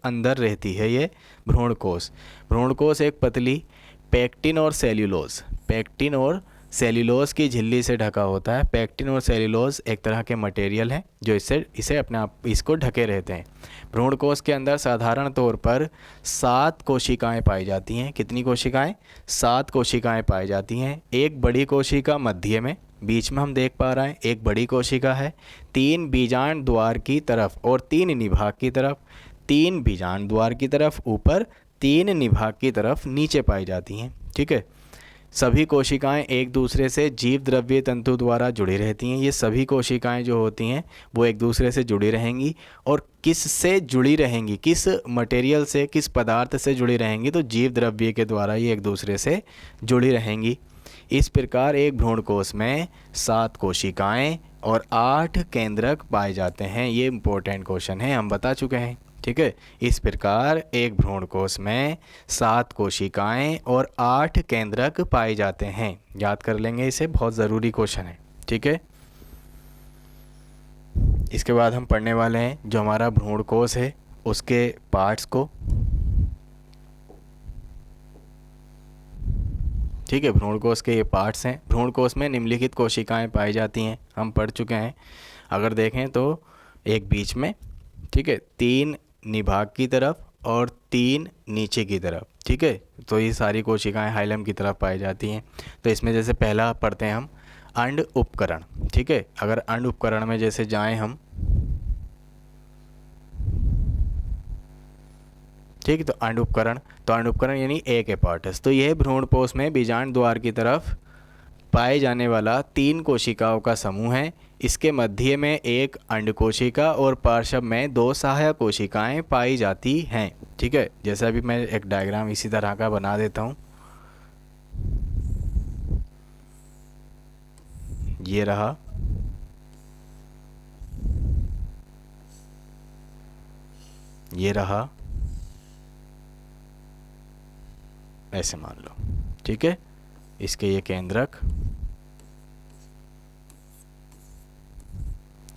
अंदर रहती है ये भ्रूणकोश। भ्रूणकोश एक पतली पेक्टिन और सेल्यूलोज, पेक्टिन और सेल्यूलोज की झिल्ली से ढका होता है। पेक्टिन और सेल्यूलोज एक तरह के मटेरियल हैं जो इसे अपने आप इसको ढके रहते हैं। भ्रूणकोश के अंदर साधारण तौर पर 7 कोशिकाएं पाई जाती हैं। कितनी कोशिकाएं? 7 कोशिकाएं पाई जाती हैं। एक बड़ी कोशिका मध्य में, बीच में हम देख पा रहे हैं एक बड़ी कोशिका है। 3 बीजांड द्वार की तरफ और 3 निभाग की तरफ, 3 बीजांड द्वार की तरफ ऊपर, 3 निभाग की तरफ नीचे पाई जाती हैं। ठीक है, सभी कोशिकाएं एक दूसरे से जीव द्रव्य तंतु द्वारा जुड़ी रहती हैं। ये सभी कोशिकाएं जो होती हैं वो एक दूसरे से जुड़ी रहेंगी। और किस से जुड़ी रहेंगी? किस मटेरियल से, किस पदार्थ से जुड़ी रहेंगी? तो जीव द्रव्य के द्वारा ये एक दूसरे से जुड़ी रहेंगी। इस प्रकार एक भ्रूणकोश में 7 कोशिकाएं और 8 केंद्रक पाए जाते हैं। ये इंपॉर्टेंट क्वेश्चन है, हम बता चुके हैं। ठीक है, इस प्रकार एक भ्रूणकोश में 7 कोशिकाएं और 8 केंद्रक पाए जाते हैं। याद कर लेंगे इसे, बहुत ज़रूरी क्वेश्चन है। ठीक है, इसके बाद हम पढ़ने वाले हैं जो हमारा भ्रूणकोश है उसके पार्ट्स को। ठीक है, भ्रूणकोश के ये पार्ट्स हैं। भ्रूणकोश में निम्नलिखित कोशिकाएं पाई जाती हैं, हम पढ़ चुके हैं। अगर देखें तो एक बीच में, ठीक है, 3 निभाग की तरफ और 3 नीचे की तरफ। ठीक है, तो ये सारी कोशिकाएं हाइलम की तरफ पाई जाती हैं। तो इसमें जैसे पहला पढ़ते हैं हम अंड उपकरण। ठीक है, अगर अंड उपकरण में जैसे जाएं हम, ठीक है, तो अंड उपकरण यानी एक एपार्टस। तो यह भ्रूणकोश में बीजांड द्वार की तरफ पाए जाने वाला 3 कोशिकाओं का समूह है। इसके मध्य में एक अंड कोशिका और पार्श्व में 2 सहायक कोशिकाएं पाई जाती हैं। ठीक है, जैसा अभी मैं एक डायग्राम इसी तरह का बना देता हूँ। ये रहा, ये रहा, ऐसे मान लो। ठीक है, इसके ये केंद्रक।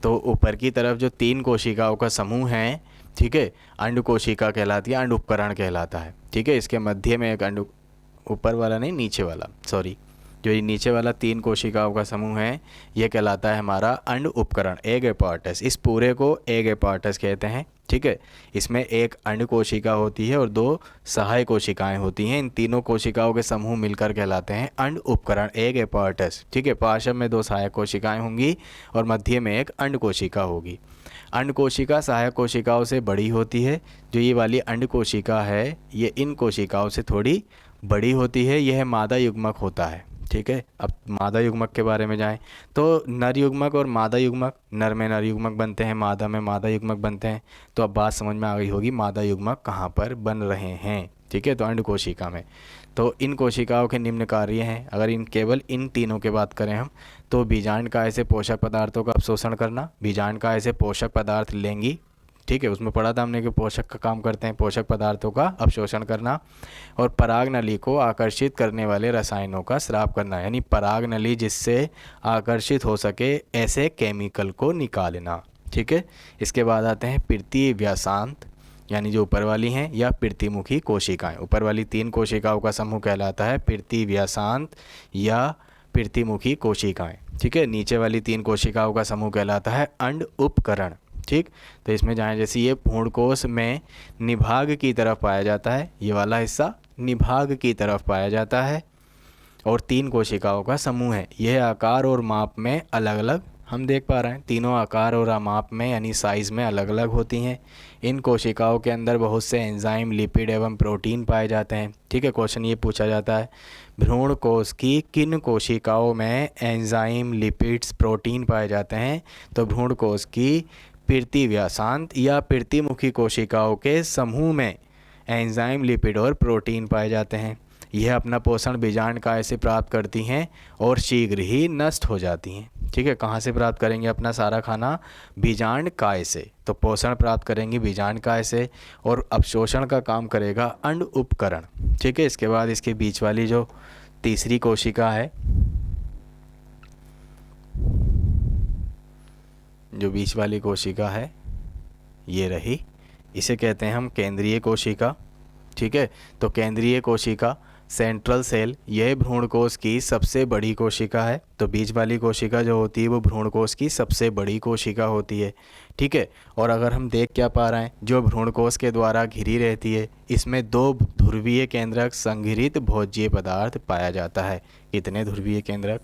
तो ऊपर की तरफ जो 3 कोशिकाओं का समूह है, ठीक है, अंड कोशिका कहलाती है, अंड उपकरण कहलाता है। ठीक है, इसके मध्य में एक अंड, ऊपर वाला नहीं नीचे वाला, सॉरी, जो ये नीचे वाला 3 कोशिकाओं का समूह है ये कहलाता है हमारा अंड उपकरण, एग एपार्टस। इस पूरे को एग एपार्टस कहते हैं। ठीक है, इसमें एक अंड कोशिका होती है और 2 सहाय कोशिकाएं होती हैं। इन तीनों कोशिकाओं के समूह मिलकर कहलाते हैं अंड उपकरण, एग एपार्टस। ठीक है, पार्श्व में 2 सहायक कोशिकाएं होंगी और मध्य में एक अंड कोशिका होगी। अंड कोशिका सहायक कोशिकाओं से बड़ी होती है। जो ये वाली अंड कोशिका है ये इन कोशिकाओं से थोड़ी बड़ी होती है। यह मादा युग्मक होता है। ठीक है, अब मादा युग्मक के बारे में जाएं तो नर युग्मक और मादा युग्मक, नर में नर युग्मक बनते हैं, मादा में मादा युग्मक बनते हैं। तो अब बात समझ में आ गई होगी मादा युग्मक कहाँ पर बन रहे हैं। ठीक है, तो अंड कोशिका में। तो इन कोशिकाओं के निम्न कार्य हैं। अगर केवल इन तीनों के बात करें हम, तो बीजांडकाय से पोषक पदार्थों का अवशोषण करना, बीजांडकाय से पोषक पदार्थ लेंगी, ठीक है, उसमें पढ़ा था हमने कि पोषक का काम करते हैं, पोषक पदार्थों का अवशोषण करना, और पराग नली को आकर्षित करने वाले रसायनों का स्राव करना, यानी पराग नली जिससे आकर्षित हो सके ऐसे केमिकल को निकालना। ठीक है, इसके बाद आते हैं पित्तीय व्यासांत, यानी जो ऊपर वाली हैं, या पित्तीमुखी कोशिकाएं। ऊपर वाली 3 कोशिकाओं का समूह कहलाता है पित्तीय व्यासांत या पित्तीमुखी कोशिकाएं। ठीक है, नीचे वाली 3 कोशिकाओं का समूह कहलाता है अंड उपकरण। ठीक, तो इसमें जहाँ जैसे ये भ्रूणकोश में निभाग की तरफ पाया जाता है, ये वाला हिस्सा निभाग की तरफ पाया जाता है, और 3 कोशिकाओं का समूह है। यह आकार और माप में अलग अलग हम देख पा रहे हैं, तीनों आकार और माप में यानी साइज़ में अलग अलग होती हैं। इन कोशिकाओं के अंदर बहुत से एंजाइम, लिपिड एवं प्रोटीन पाए जाते हैं। ठीक है, क्वेश्चन ये पूछा जाता है भ्रूणकोश की किन कोशिकाओं में एंजाइम, लिपिड्स, प्रोटीन पाए जाते हैं? तो भ्रूणकोश की पित्तीय व्यासांत या पित्तीमुखी कोशिकाओं के समूह में एंजाइम, लिपिड और प्रोटीन पाए जाते हैं। यह अपना पोषण बीजांडकाय से प्राप्त करती हैं और शीघ्र ही नष्ट हो जाती हैं। ठीक है, कहाँ से प्राप्त करेंगे अपना सारा खाना? बीजांडकाय से। तो पोषण प्राप्त करेंगे बीजांडकाय से और अवशोषण का काम करेगा अंड उपकरण। ठीक है, इसके बाद इसके बीच वाली जो तीसरी कोशिका है, जो बीच वाली कोशिका है ये रही, इसे कहते हैं हम केंद्रीय कोशिका। ठीक है, तो केंद्रीय कोशिका, सेंट्रल सेल, यह भ्रूणकोश की सबसे बड़ी कोशिका है। तो बीच वाली कोशिका जो होती है वो भ्रूणकोश की सबसे बड़ी कोशिका होती है। ठीक है, और अगर हम देख क्या पा रहे हैं, जो भ्रूणकोश के द्वारा घिरी रहती है, इसमें 2 ध्रुवीय केंद्रक संघरित भोज्य पदार्थ पाया जाता है। कितने ध्रुवीय केंद्रक?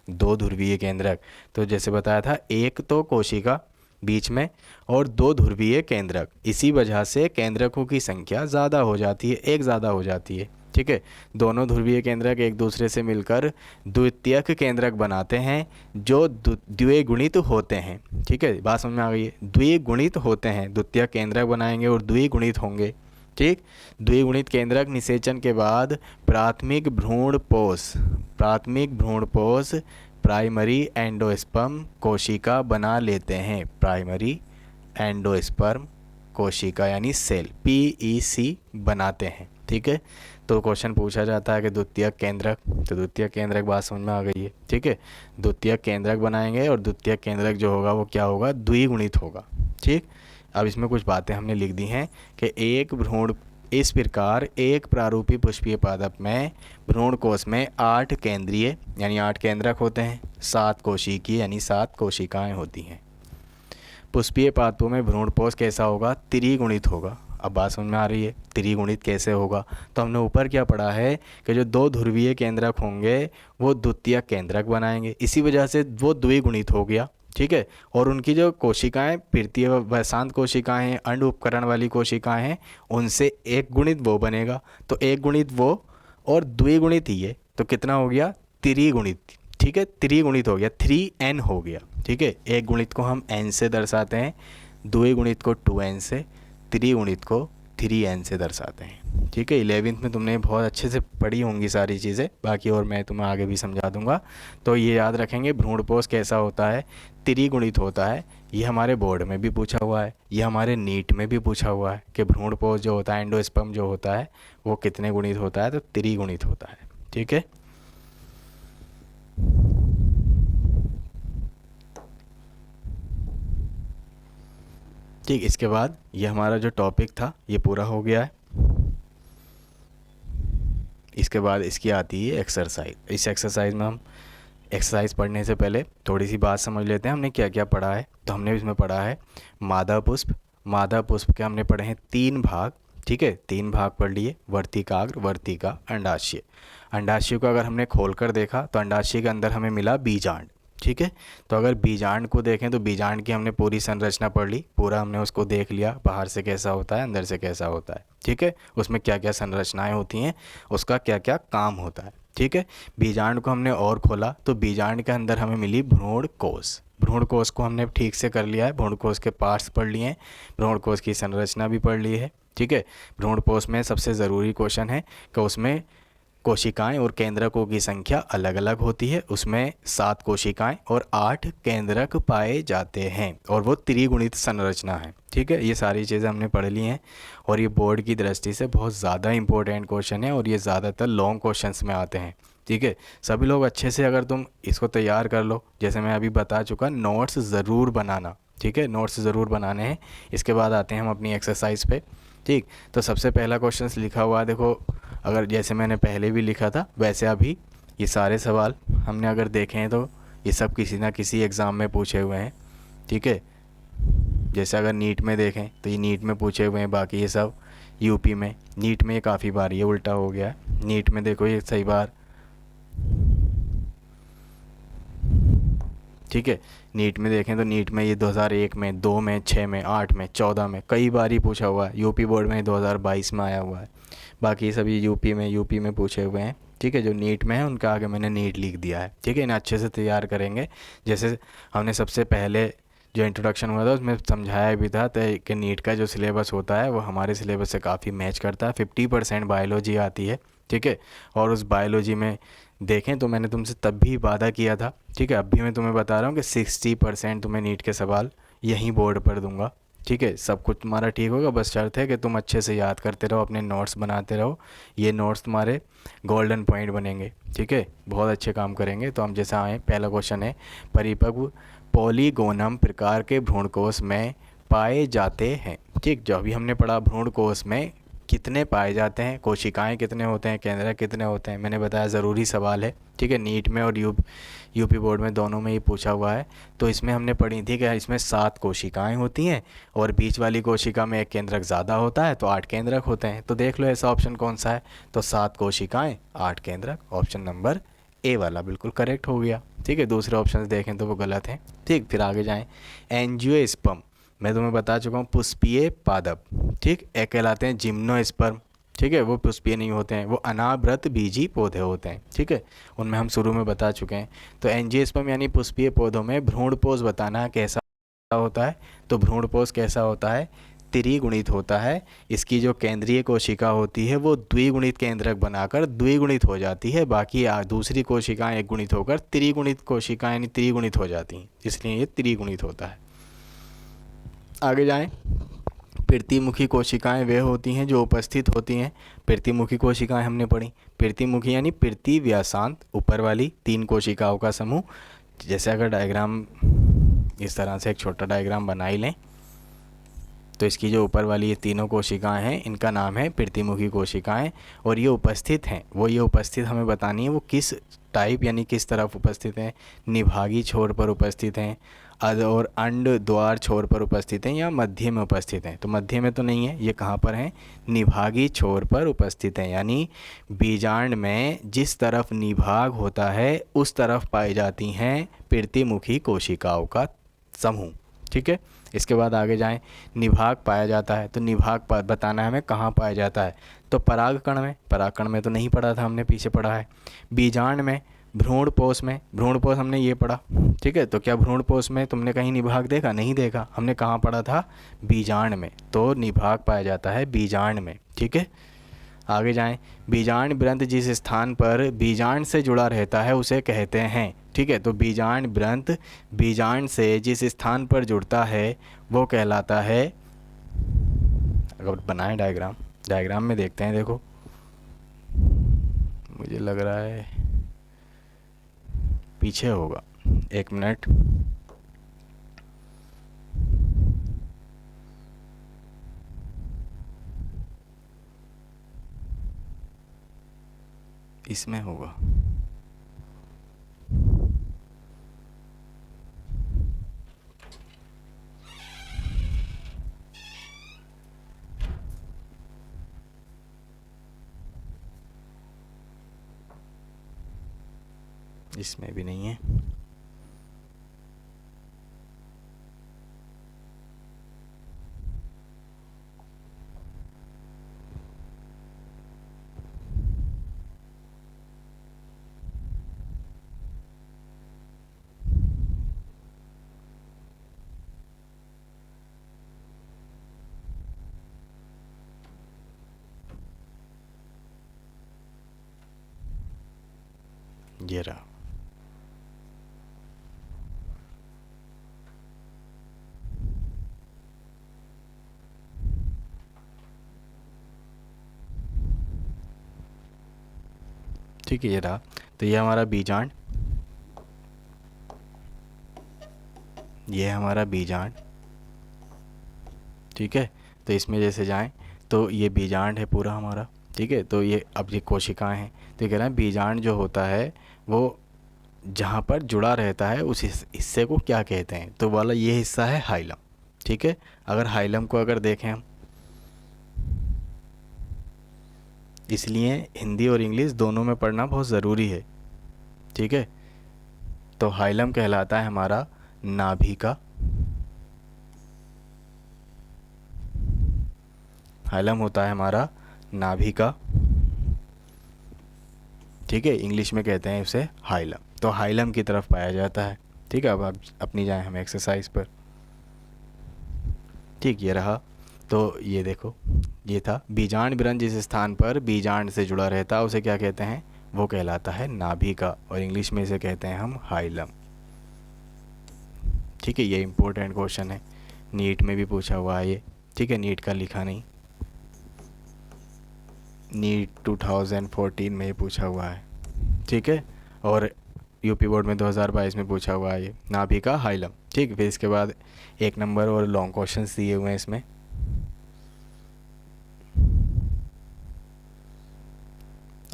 2 ध्रुवीय केंद्रक। तो जैसे बताया था, एक तो कोशिका बीच में और 2 ध्रुवीय केंद्रक। इसी वजह से केंद्रकों की संख्या ज़्यादा हो जाती है, एक ज़्यादा हो जाती है। ठीक है, दोनों ध्रुवीय केंद्रक एक दूसरे से मिलकर द्वितीयक केंद्रक बनाते हैं जो द्विगुणित होते हैं। ठीक है, बात समझ में आ गई है? द्विगुणित होते हैं, द्वितीयक केंद्रक बनाएंगे और द्विगुणित होंगे। ठीक, द्विगुणित केंद्रक निषेचन के बाद प्राथमिक भ्रूणपोष प्राइमरी एंडोस्पर्म कोशिका बना लेते हैं। प्राइमरी एंडोस्पर्म कोशिका यानी सेल, PEC बनाते हैं। ठीक है, तो क्वेश्चन पूछा जाता है कि द्वितीयक केंद्रक, तो द्वितीयक केंद्रक बात समझ में आ गई है। ठीक है, द्वितीयक केंद्रक बनाएंगे और द्वितीयक केंद्रक जो होगा वो क्या होगा? द्विगुणित होगा। ठीक, अब इसमें कुछ बातें हमने लिख दी हैं कि एक भ्रूण, इस प्रकार एक प्रारूपी पुष्पीय पादप में भ्रूणकोश में 8 केंद्रीय यानी 8 केंद्रक होते हैं, 7 कोशिकीय यानी 7 कोशिकाएं होती हैं। पुष्पीय पादपों में भ्रूणपोष कैसा होगा? त्रिगुणित होगा। अब बात समझ में आ रही है, त्रिगुणित कैसे होगा? तो हमने ऊपर क्या पढ़ा है कि जो 2 ध्रुवीय केंद्रक होंगे वो द्वितीयक केंद्रक बनाएंगे, इसी वजह से वो द्विगुणित हो गया। ठीक है, और उनकी जो कोशिकाएं पित्तीय व्यासांत कोशिकाएं हैं, अंड उपकरण वाली कोशिकाएं हैं, उनसे एक गुणित वो बनेगा। तो एक गुणित वो और द्विगुणित ये, तो कितना हो गया? त्रिगुणित। ठीक है, त्रिगुणित हो गया, 3n हो गया। ठीक है, एक गुणित को हम n से दर्शाते हैं, द्विगुणित को 2n से, त्रिगुणित को 3n से दर्शाते हैं। ठीक है, 11th में तुमने बहुत अच्छे से पढ़ी होंगी सारी चीज़ें, बाकी और मैं तुम्हें आगे भी समझा दूंगा। तो ये याद रखेंगे, भ्रूणपोष कैसा होता है? त्रिगुणित होता है। ये हमारे बोर्ड में भी पूछा हुआ है, ये हमारे नीट में भी पूछा हुआ है कि भ्रूणपोष जो होता है, एंडोस्पर्म जो होता है, वो कितने गुणित होता है? तो त्रिगुणित होता है। ठीक है, ठीक, इसके बाद ये हमारा जो टॉपिक था ये पूरा हो गया है। इसके बाद इसकी आती है एक्सरसाइज। इस एक्सरसाइज में हम एक्सरसाइज पढ़ने से पहले थोड़ी सी बात समझ लेते हैं हमने क्या क्या पढ़ा है। तो हमने इसमें पढ़ा है मादा पुष्प। मादा पुष्प के हमने पढ़े हैं 3 भाग। ठीक है, 3 भाग पढ़ लिए, वर्तिकाग्र, वर्तिका, अंडाशय। अंडाशय को अगर हमने खोलकर देखा तो अंडाशय के अंदर हमें मिला बीजांड। ठीक है, तो अगर बीजांड को देखें तो बीजांड की हमने पूरी संरचना पढ़ ली, पूरा हमने उसको देख लिया, बाहर से कैसा होता है, अंदर से कैसा होता है। ठीक है, उसमें क्या क्या संरचनाएं होती हैं, उसका क्या क्या काम होता है। ठीक है। बीजांड को हमने और खोला तो बीजांड के अंदर हमें मिली भ्रूण कोश। भ्रूण कोश को हमने ठीक से कर लिया है, भ्रूण कोश के पार्ट्स पढ़ लिए हैं, भ्रूण कोश की संरचना भी पढ़ ली है। ठीक है। भ्रूण कोश में सबसे ज़रूरी क्वेश्चन है कि उसमें कोशिकाएं और केंद्रकों की संख्या अलग अलग होती है। उसमें 7 कोशिकाएं और 8 केंद्रक पाए जाते हैं और वो त्रिगुणित संरचना है। ठीक है, ये सारी चीज़ें हमने पढ़ ली हैं और ये बोर्ड की दृष्टि से बहुत ज़्यादा इंपॉर्टेंट क्वेश्चन है और ये ज़्यादातर लॉन्ग क्वेश्चंस में आते हैं। ठीक है, सभी लोग अच्छे से अगर तुम इसको तैयार कर लो, जैसे मैं अभी बता चुका, नोट्स ज़रूर बनाना। ठीक है, नोट्स ज़रूर बनाने हैं। इसके बाद आते हैं हम अपनी एक्सरसाइज पे। ठीक, तो सबसे पहला क्वेश्चन लिखा हुआ है, देखो, अगर जैसे मैंने पहले भी लिखा था वैसे अभी ये सारे सवाल हमने अगर देखे हैं तो ये सब किसी ना किसी एग्ज़ाम में पूछे हुए हैं। ठीक है, जैसे अगर नीट में देखें तो ये नीट में पूछे हुए हैं, बाकी ये सब यूपी में, नीट में ये काफ़ी बार ये उल्टा हो गया है। नीट में देखो ये सही बार, ठीक है, नीट में देखें तो नीट में ये 2001 में, 2 में, 6 में, 8 में, 14 में कई बार ही पूछा हुआ है। यूपी बोर्ड में 2022 में आया हुआ है। बाकी सभी यूपी में पूछे हुए हैं। ठीक है, जो नीट में है उनका आगे मैंने नीट लिख दिया है। ठीक है, इन्हें अच्छे से तैयार करेंगे। जैसे हमने सबसे पहले जो इंट्रोडक्शन हुआ था उसमें समझाया भी था कि नीट का जो सिलेबस होता है वो हमारे सिलेबस से काफ़ी मैच करता है। 50% बायोलॉजी आती है। ठीक है, और उस बायोलॉजी में देखें तो मैंने तुमसे तब भी वादा किया था, ठीक है, अब भी मैं तुम्हें बता रहा हूँ कि 60% तुम्हें नीट के सवाल यहीं बोर्ड पर दूंगा। ठीक है, सब कुछ तुम्हारा ठीक होगा, बस शर्त है कि तुम अच्छे से याद करते रहो, अपने नोट्स बनाते रहो। ये नोट्स तुम्हारे गोल्डन पॉइंट बनेंगे। ठीक है, बहुत अच्छे काम करेंगे। तो हम जैसे आए, पहला क्वेश्चन है, परिपक्व पॉलीगोनम प्रकार के भ्रूणकोश में पाए जाते हैं। ठीक, जो अभी हमने पढ़ा भ्रूणकोश में कितने पाए जाते हैं, कोशिकाएं कितने होते हैं, केंद्रक कितने होते हैं, मैंने बताया ज़रूरी सवाल है। ठीक है, नीट में और यूपी बोर्ड में दोनों में ही पूछा हुआ है। तो इसमें हमने पढ़ी थी कि इसमें 7 कोशिकाएं होती हैं और बीच वाली कोशिका में एक केंद्रक ज़्यादा होता है तो 8 केंद्रक होते हैं। तो देख लो ऐसा ऑप्शन कौन सा है, तो 7 कोशिकाएं 8 केंद्रक, ऑप्शन नंबर ए वाला बिल्कुल करेक्ट हो गया। ठीक है, दूसरे ऑप्शन देखें तो वो गलत हैं। ठीक, फिर आगे जाएँ, एंजियोस्पर्म, मैं तुम्हें बता चुका हूँ पुष्पीय पादप। ठीक, एक कहलाते हैं जिम्नोस्पर्म। ठीक है, वो पुष्पीय नहीं होते हैं, वो अनावृत बीजी पौधे होते हैं। ठीक है, उनमें हम शुरू में बता चुके हैं। तो एंजियोस्पर्म यानी पुष्पीय पौधों में भ्रूणपोष बताना कैसा होता है, तो भ्रूणपोष कैसा होता है, त्रिगुणित होता है। इसकी जो केंद्रीय कोशिका होती है वो द्विगुणित केंद्रक बनाकर द्विगुणित हो जाती है, बाकी दूसरी कोशिकाएं एक गुणित होकर त्रिगुणित कोशिकाएं यानी त्रिगुणित हो जाती हैं, इसलिए ये त्रिगुणित होता है। आगे जाएं, प्रतिमुखी कोशिकाएं वे होती हैं जो उपस्थित होती हैं। प्रतिमुखी कोशिकाएं हमने पढ़ी, प्रतिमुखी यानी प्रति व्यासांत, ऊपर वाली 3 कोशिकाओं का समूह। जैसे अगर डायग्राम इस तरह से एक छोटा डायग्राम बना ही लें तो इसकी जो ऊपर वाली ये तीनों कोशिकाएं हैं इनका नाम है प्रतिमुखी कोशिकाएं और ये उपस्थित हैं। वो ये उपस्थित हमें बतानी है वो किस टाइप यानी किस तरफ उपस्थित हैं, निभागी छोर पर उपस्थित हैं, और अंड द्वार छोर पर उपस्थित हैं या मध्य में उपस्थित हैं। तो मध्य में तो नहीं है, ये कहाँ पर हैं, निभागी छोर पर उपस्थित हैं, यानी बीजांड में जिस तरफ निभाग होता है उस तरफ पाई जाती हैं प्रतिमुखी कोशिकाओं का समूह। ठीक है, इसके बाद आगे जाएं, निभाग पाया जाता है तो निभाग बताना है हमें कहाँ पाया जाता है, तो परागकण में, परागकण में तो नहीं पढ़ा था हमने, पीछे पढ़ा है। बीजांड में, भ्रूणपोष में, भ्रूणपोष हमने ये पढ़ा। ठीक है, तो क्या भ्रूणपोष में तुमने कहीं निभाग देखा, नहीं देखा, हमने कहाँ पढ़ा था, बीजांड में, तो निभाग पाया जाता है बीजांड में। ठीक है, आगे जाएं, बीजांड ग्रंथ जिस स्थान पर बीजांड से जुड़ा रहता है उसे कहते हैं। ठीक है, तो बीजांड ग्रंथ बीजांड से जिस स्थान पर जुड़ता है वो कहलाता है, अगर बनाएं डायग्राम, डायग्राम में देखते हैं, देखो मुझे लग रहा है पीछे होगा, 1 मिनट, इसमें होगा, इसमें भी नहीं है। ये रहा। ठीक है, ये रहा। तो ये हमारा बीजांड, ये हमारा बीजांड। ठीक है, तो इसमें जैसे जाएं तो ये बीजांड है पूरा हमारा। ठीक है, तो ये अब ये कोशिकाएं हैं। तो कह रहे हैं बीजांड जो होता है वो जहाँ पर जुड़ा रहता है उस हिस्से को क्या कहते हैं, तो वाला ये हिस्सा है हाइलम। ठीक है, अगर हाइलम को अगर देखें हम, इसलिए हिंदी और इंग्लिश दोनों में पढ़ना बहुत ज़रूरी है। ठीक है, तो हाइलम कहलाता है हमारा नाभि का, हाइलम होता है हमारा नाभि का। ठीक है, इंग्लिश में कहते हैं उसे हाइलम, तो हाइलम की तरफ पाया जाता है। ठीक है, अब आप अपनी जाएं हम एक्सरसाइज पर। ठीक, ये रहा। तो ये देखो, ये था बीजांड बिरन, जिस स्थान पर बीजांड से जुड़ा रहता है उसे क्या कहते हैं, वो कहलाता है नाभि का, और इंग्लिश में इसे कहते हैं हम हाइलम। ठीक है, ये इम्पोर्टेंट क्वेश्चन है, नीट में भी पूछा हुआ है ये। ठीक है, नीट का लिखा नहीं, नीट 2014 में ये पूछा हुआ है। ठीक है, और यूपी बोर्ड में 2022 में पूछा हुआ है ये नाभि का हाइलम। ठीक, फिर इसके बाद 1 नंबर और लॉन्ग क्वेश्चंस दिए हुए हैं इसमें।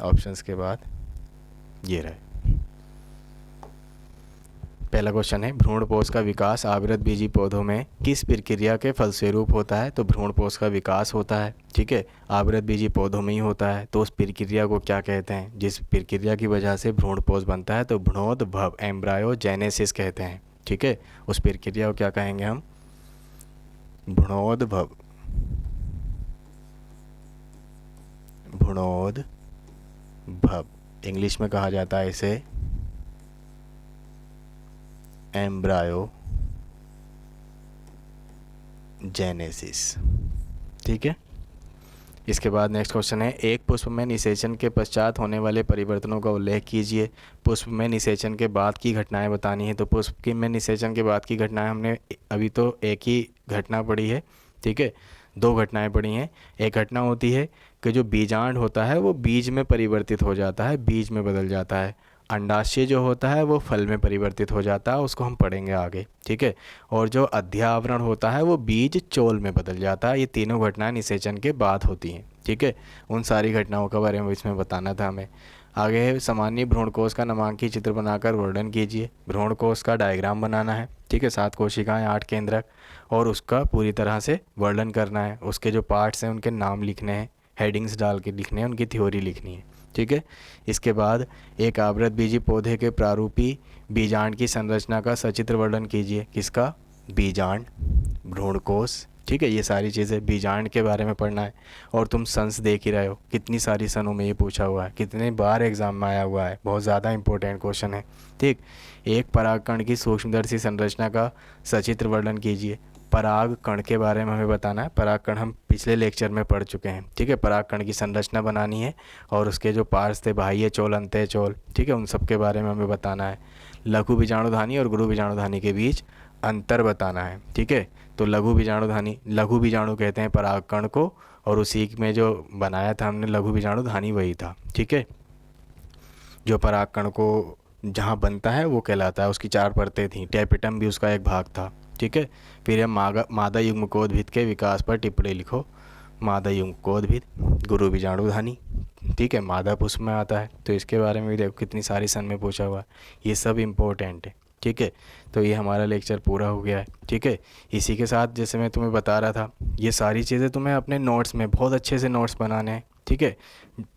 ऑप्शंस के बाद ये रहे। पहला क्वेश्चन है, भ्रूणपोष का विकास आवृत बीजी पौधों में किस प्रक्रिया के फलस्वरूप होता है, तो भ्रूणपोष का विकास होता है, ठीक है, आवृत बीजी पौधों में ही होता है, तो उस प्रक्रिया को क्या कहते हैं, जिस प्रक्रिया की वजह से भ्रूणपोष बनता है, तो भ्रूणोद्भव एम्ब्रायोजेनेसिस कहते हैं। ठीक है, उस प्रक्रिया को क्या कहेंगे हम, भ्रूणोद्भव, भ्रूणोद्भव, इंग्लिश में कहा जाता है इसे एम्ब्रायोजेनेसिस। ठीक है, इसके बाद नेक्स्ट क्वेश्चन है, एक पुष्प में निषेचन के पश्चात होने वाले परिवर्तनों का उल्लेख कीजिए। पुष्प में निषेचन के बाद की घटनाएं बतानी है, तो पुष्प की में निषेचन के बाद की घटनाएं हमने अभी तो एक ही घटना पढ़ी है। ठीक है, 2 घटनाएं पढ़ी हैं। एक घटना होती है कि जो बीजांड होता है वो बीज में परिवर्तित हो जाता है, बीज में बदल जाता है। अंडाशय जो होता है वो फल में परिवर्तित हो जाता है, उसको हम पढ़ेंगे आगे। ठीक है, और जो अध्यावरण होता है वो बीज चोल में बदल जाता है। ये तीनों घटनाएं निषेचन के बाद होती हैं। ठीक है, उन सारी घटनाओं के बारे में इसमें बताना था हमें। आगे है, सामान्य भ्रूणकोष का नामांकी चित्र बनाकर वर्णन कीजिए। भ्रूणकोष का डायग्राम बनाना है। ठीक है, 7 कोशिकाएं, 8 केंद्रक, और उसका पूरी तरह से वर्णन करना है। उसके जो पार्ट्स हैं उनके नाम लिखने हैं, हेडिंग्स डाल के लिखने हैं, उनकी थ्योरी लिखनी है। ठीक है, इसके बाद एक आवृत बीजी पौधे के प्रारूपी बीजांड की संरचना का सचित्र वर्णन कीजिए। किसका, बीजांड, भ्रूणकोष। ठीक है, ये सारी चीज़ें बीजांड के बारे में पढ़ना है। और तुम सन्स देख ही रहे हो, कितनी सारी सनों में ये पूछा हुआ है, कितने बार एग्जाम में आया हुआ है, बहुत ज़्यादा इंपॉर्टेंट क्वेश्चन है। ठीक, एक परागकण की सूक्ष्मदर्शी संरचना का सचित्र वर्णन कीजिए। पराग कण के बारे में हमें बताना है। पराग कण हम पिछले लेक्चर में पढ़ चुके हैं। ठीक है, पराग कण की संरचना बनानी है, और उसके जो पार्ट्स थे, बाह्य चोल, अंतः चोल, ठीक है, उन सब के बारे में हमें बताना है। लघु बीजाणुधानी और गुरु बीजाणुधानी के बीच अंतर बताना है। ठीक है, तो लघु बीजाणुधानी, लघु बीजाणु कहते हैं पराग कण को, और उसी में जो बनाया था हमने लघु बीजाणुधानी वही था। ठीक है, जो पराग कण को जहाँ बनता है वो कहलाता है, उसकी 4 परतें थीं, टैपेटम भी उसका एक भाग था। ठीक है, फिर हम मादा युग्मकोद्भिद के विकास पर टिप्पणी लिखो। मादा युग्मकोद्भिद, गुरु बीजाणुधानी। ठीक है, मादा पुष्प में आता है, तो इसके बारे में भी देखो कितनी सारी सन में पूछा हुआ है, ये सब इम्पोर्टेंट है। ठीक है, तो ये हमारा लेक्चर पूरा हो गया है। ठीक है, इसी के साथ जैसे मैं तुम्हें बता रहा था, ये सारी चीज़ें तुम्हें अपने नोट्स में बहुत अच्छे से नोट्स बनाने हैं। ठीक है,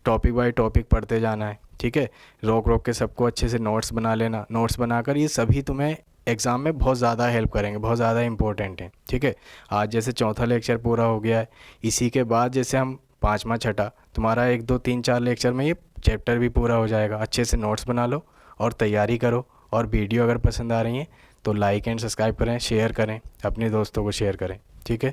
टॉपिक बाय टॉपिक पढ़ते जाना है। ठीक है, रोक रोक के सबको अच्छे से नोट्स बना लेना। नोट्स बनाकर ये सभी तुम्हें एग्ज़ाम में बहुत ज़्यादा हेल्प करेंगे, बहुत ज़्यादा इंपॉर्टेंट है। ठीक है, आज जैसे चौथा लेक्चर पूरा हो गया है, इसी के बाद जैसे हम 5वां छठा, तुम्हारा 1 2 3 4 लेक्चर में ये चैप्टर भी पूरा हो जाएगा। अच्छे से नोट्स बना लो और तैयारी करो। और वीडियो अगर पसंद आ रही है तो लाइक एंड सब्सक्राइब करें, शेयर करें, अपने दोस्तों को शेयर करें। ठीक है।